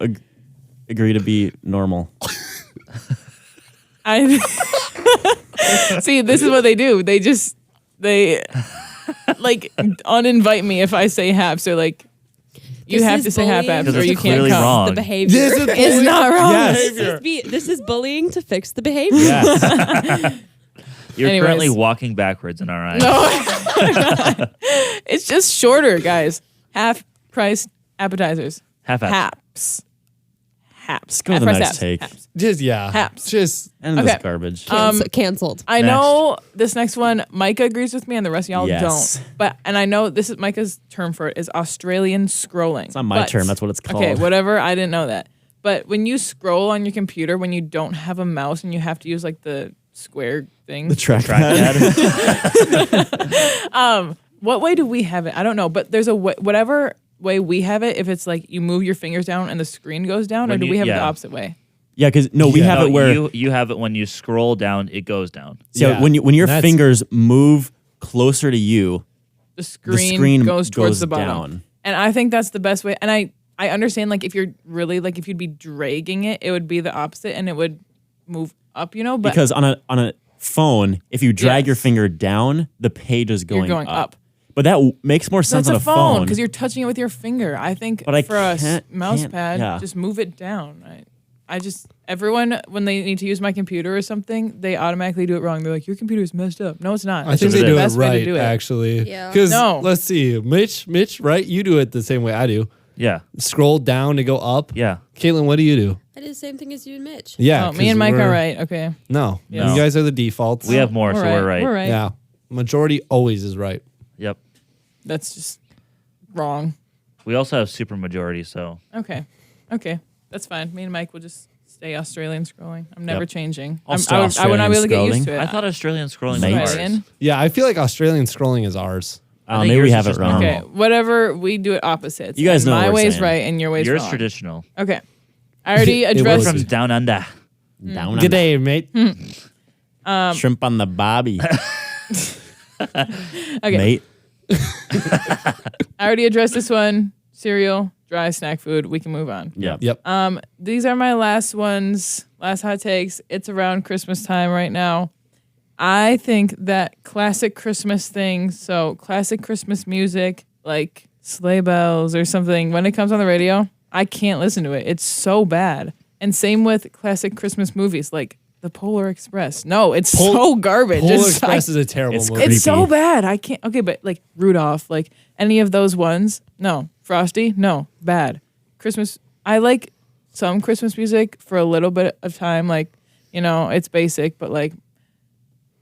agree to be normal? I see. This is what they do. They like uninvite me if I say Haps. They're like, you This have is to say half bullying. apps Because or it's you can't clearly come. wrong. the behavior. This is It's not wrong. Yes. This is bullying to fix the behavior. Yes. You're Anyways. currently walking backwards in our eyes. No, it's just shorter, guys. Half price appetizers. Half apps. Haps. Haps. go to the Half-price next apps. take. Haps. Just Haps. Just And Okay. this garbage. Canceled. I Next. know this next one, Micah agrees with me, and the rest of y'all Yes. don't. But I know this is Micah's term for it is Australian scrolling. It's not my But- term. That's what it's called. Okay, whatever. I didn't know that. But when you scroll on your computer, when you don't have a mouse and you have to use like the square thing, The trackpad. Trackpad. what way do we have it? I don't know. But there's a way, whatever way we have it. If it's like you move your fingers down and the screen goes down, or When do you- we have it the yeah. opposite way? Yeah, because we have it where you have it when you scroll down, it goes down. so Yeah. when your That's- fingers move closer to you, The screen, screen goes towards goes the bottom. down. And I think that's the best way. And I understand, like, if you're really, like, if you'd be dragging it, it would be the opposite and it would move up, But because on a phone, if you drag your Yes. finger down, the page is you're going, going up. But that makes more sense That's on a phone phone because you're touching it with your finger. I think But I for a can't- mouse can't- pad, yeah. just move it down. I just, everyone, when they need to use my computer or something, they automatically do it wrong. They're like, your computer's messed up. No, it's not. I It's think just they the do it best way to right, do it. actually. Yeah. Because No. let's see, Mitch, right? You do it the same way I do. Yeah, Scroll down to go up. yeah. Caitlin, what do you do? I did the same thing as you and Mitch. Yeah, Oh, me 'cause and Mike we're- are right. Okay. No, No. you guys are the defaults. We have more, so we're right. We're right. Yeah, majority always is right. Yep. That's just wrong. We also have super majority, so Okay. That's fine. Me and Mike will just stay Australian scrolling. I'm never Yep. changing. I'll stay I would not be able to get Australian used to it. I thought Australian scrolling Mate. was ours. Australian. Yeah, I feel like Australian scrolling is ours. I think maybe we yours have is it just wrong. Okay, whatever. We do it opposites. You guys And know what my we're way's saying. right and your way's Yours wrong. traditional. Okay. I already It addressed. was. From down under. Down on Good day, mate. shrimp on the bobby, Okay. mate. I already addressed this one. Cereal, dry snack food. We can move on. Yeah. Yep. These are my last ones. Last hot takes. It's around Christmas time right now. I think that classic Christmas things, so classic Christmas music like sleigh bells or something, when it comes on the radio, I can't listen to it. It's so bad. And same with classic Christmas movies like The Polar Express. No, it's so garbage. Polar It's- Express is a terrible It's movie. It's so creepy. bad. I can't. Okay, but like Rudolph, like any of those ones, no. Frosty, no, bad. Christmas. I like some Christmas music for a little bit of time. Like, it's basic, but like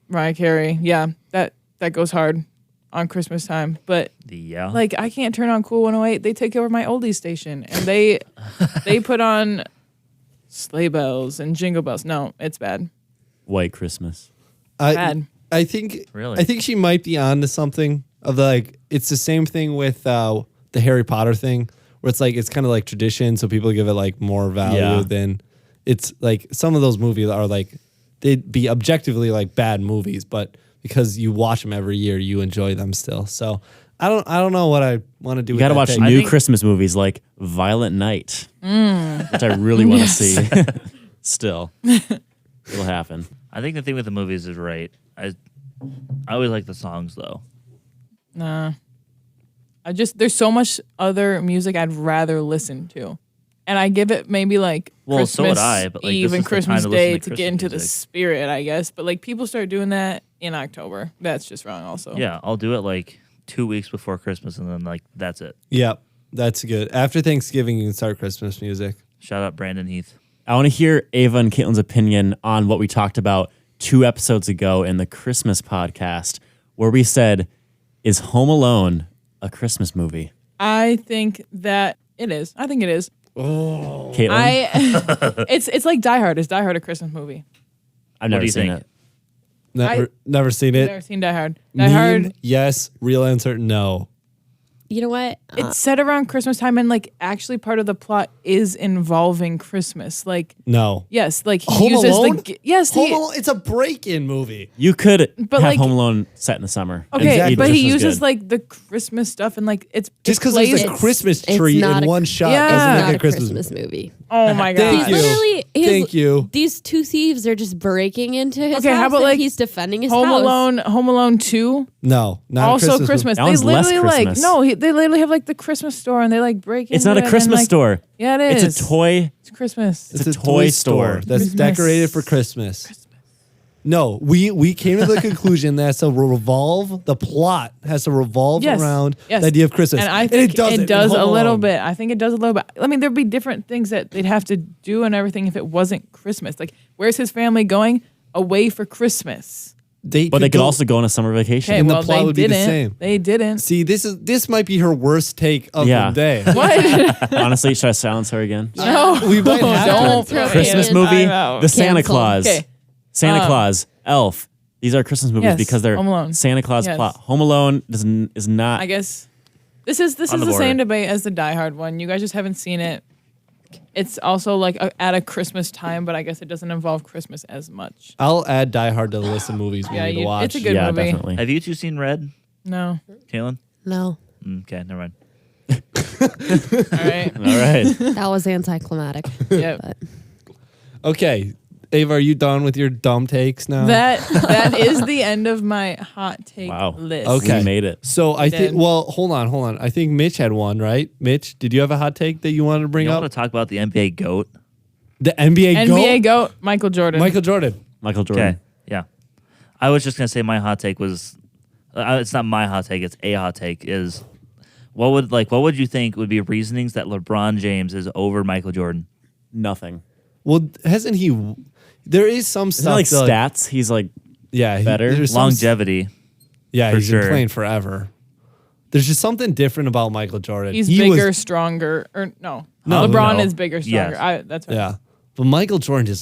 Mariah Carey, yeah, that goes hard on Christmas time. But Yeah. like, I can't turn on Cool 108. They take over my oldies station, and they put on sleigh bells and jingle bells. No, it's bad. White Christmas. Bad. I think Really? I think she might be onto something of the, like, it's the same thing with the Harry Potter thing where it's like it's kind of like tradition, so people give it like more value Yeah. than it's like some of those movies are like they'd be objectively like bad movies, but because you watch them every year, you enjoy them still. So I don't know what I want to do. You with got to that watch take. new think- Christmas movies like Violent Night, which I really want to see. Still, it'll happen. I think the thing with the movies is right. I always like the songs though. Nah. There's so much other music I'd rather listen to. And I give it maybe like Well, so Christmas would I, but, like, Eve this and is the time Christmas to listen Day to to get into Christmas the music. spirit, I guess. But like people start doing that in October. That's just wrong also. Yeah, I'll do it like 2 weeks before Christmas, and then like that's it. Yep, that's good. After Thanksgiving, you can start Christmas music. Shout out Brandon Heath. I want to hear Ava and Kaitlyn's opinion on what we talked about 2 episodes ago in the Christmas podcast, where we said, "Is Home Alone a Christmas movie?" I think that it is. I think it is. Kaitlyn, It's like Die Hard. Is Die Hard a Christmas movie? I've never do you seen think? it. Never seen I've it. never seen Die Hard. Die Meme, Hard. yes. Real answer, no. You know what? It's set around Christmas time, and like actually part of the plot is involving Christmas. Like No. yes, like he Home uses Alone? the yes. Home Alone, it's a break-in movie. You could But, have like- Home Alone set in the summer. and Okay, Exactly. but just he as uses good. like the Christmas stuff and like it's Just it because there's plays- a Christmas it's tree not in a- one shot Yeah. doesn't Not make a a Christmas, Christmas movie. Oh my god! Thank He's you. literally Thank you. These two thieves are just breaking into his Okay, house. how about, and like, he's defending his Home house. Alone 2, No, not also a Christmas. Christmas. That They one's less literally like Christmas. no, they literally have like the Christmas store and they like break. It's into not it a and, Christmas like- store. Yeah, it is. It's a toy. It's Christmas. It's a toy store. that's Christmas. decorated for Christmas. No, we came to the conclusion that the plot has to revolve Yes, around yes. the idea of Christmas. And I think it does, it does in a Home little Alone. bit. I think it does a little bit. I mean, there'd be different things that they'd have to do and everything if it wasn't Christmas. Like, where's his family going? Away for Christmas. But they could go- also go on a summer vacation. Okay, And the well, plot they would be the didn't. same. They didn't. See, this might be her worst take of Yeah. the day. What? Honestly, should I silence her again? no. We might have Don't to. throw me Christmas in. movie, I'm out. The Santa Cancel. Claus, Okay. Santa Claus, Elf. These are Christmas movies Yes, because they're Home Alone. Santa Claus Yes. plot. Home Alone is not. I guess this is On the the same border. debate as the Die Hard one. You guys just haven't seen it. it's also like at a Christmas time, but I guess it doesn't involve Christmas as much. I'll add Die Hard to the list of movies we Yeah, need to watch. it's a good yeah, movie. definitely. Have you two seen Red, No. Kaitlyn? No, Okay, never mind. All right. All right. that was anticlimactic. Yep. But Okay, Ava, are you done with your dumb takes now? That is the end of my hot take Wow. list. Okay. We made it. So I think. did. Well, hold on. I think Mitch had one, right? Mitch, did you have a hot take that you wanted to bring You up? want to talk about the NBA GOAT? The NBA NBA GOAT? GOAT, Michael Jordan. Michael Jordan. Michael Jordan. Okay, yeah. I was just gonna say my hot take was, it's not my hot take. It's a hot take. Is what would you think would be reasonings that LeBron James is over Michael Jordan? Nothing. Well, hasn't he? There is some Isn't it stuff like that, stats? He's like, yeah, better? there's some- Longevity. Yeah, for he's been sure. playing forever. There's just something different about Michael Jordan. He's He bigger, was- stronger. Or no. No, LeBron no. is bigger, stronger. Yes. That's right. yeah, but Michael Jordan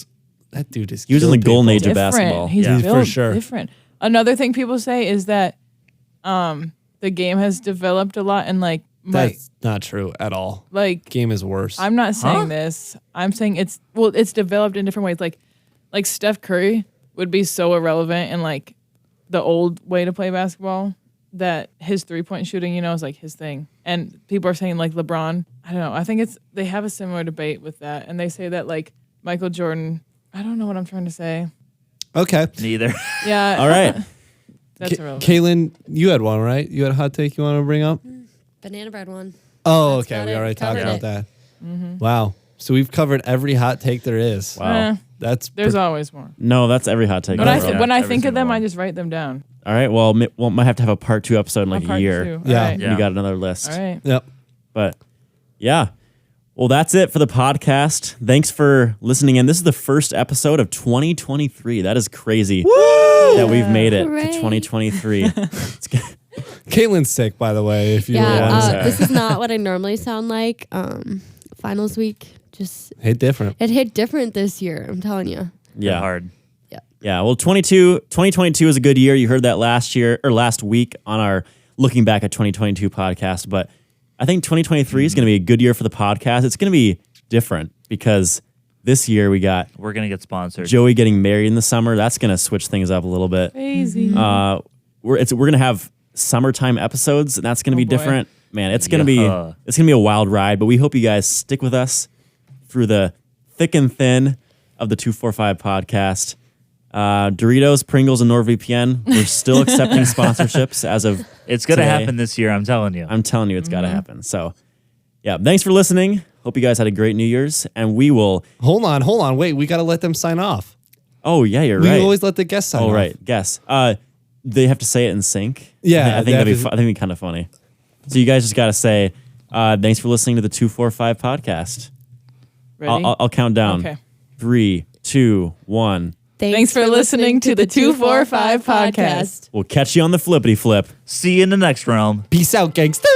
that dude is. he was in the killing golden people. age of Different. basketball. He's Yeah. built For sure. different. Another thing people say is that the game has developed a lot and like That's not true at all. like Game is worse. I'm not saying Huh? this. I'm saying it's developed in different ways. Like Steph Curry would be so irrelevant in like the old way to play basketball that his 3-point shooting, is like his thing. And people are saying like LeBron, I don't know. I think they have a similar debate with that. And they say that like Michael Jordan, I don't know what I'm trying to say. Okay, Neither. Yeah. All right. That's irrelevant. Kaitlyn, you had one, right? You had a hot take you want to bring up? banana bread one. Oh, That's okay. about We it. already talked Covered about it. that. Mm-hmm. Wow. So we've covered every hot take there is. Wow. Eh, That's there's always more. No, that's every hot take. When in a row. Yeah, when I every think of single them, I one. just write them down. All right. Well, might have to have a part 2 episode in like a Part year. 2. Yeah. All right. Yeah. We got another list. All right. Yep. But yeah. Well, that's it for the podcast. Thanks for listening in. This is the first episode of 2023. That is crazy that we've made it Hooray. to 2023. It's good. Caitlin's sick, by the way. If you were Yeah, wondering. this is not what I normally sound like. Finals week, just Hey, different. it hit different this year. I'm telling you. Yeah. Hard. Yeah. Well, 2022 is a good year. You heard that last week on our Looking Back at 2022 podcast. But I think 2023 is going to be a good year for the podcast. It's going to be different because this year we got We're gonna get sponsored. Joey getting married in the summer. That's going to switch things up a little bit. Crazy. We're going to have summertime episodes, and that's going to be boy. different. Man, it's going to Yeah. be a wild ride. But we hope you guys stick with us through the thick and thin of the 245 podcast. Doritos, Pringles, and NordVPN. We're still accepting sponsorships as of It's gonna today. happen this year. I'm telling you. I'm telling you, it's got to happen. So, yeah, thanks for listening. Hope you guys had a great New Year's, and we will. Hold on. Wait, we got to let them sign off. Oh yeah, you're We right. always let the guests sign Oh off. right, guess. They have to say it in sync. Yeah, I think they that'd be. have to- I think it'd be kind of funny. So you guys just got to say, "Thanks for listening to the 245 podcast." Ready? I'll count down. Okay. 3, 2, 1. Thanks for listening to the 245 podcast. We'll catch you on the flippity flip. See you in the next realm. Peace out, gangster.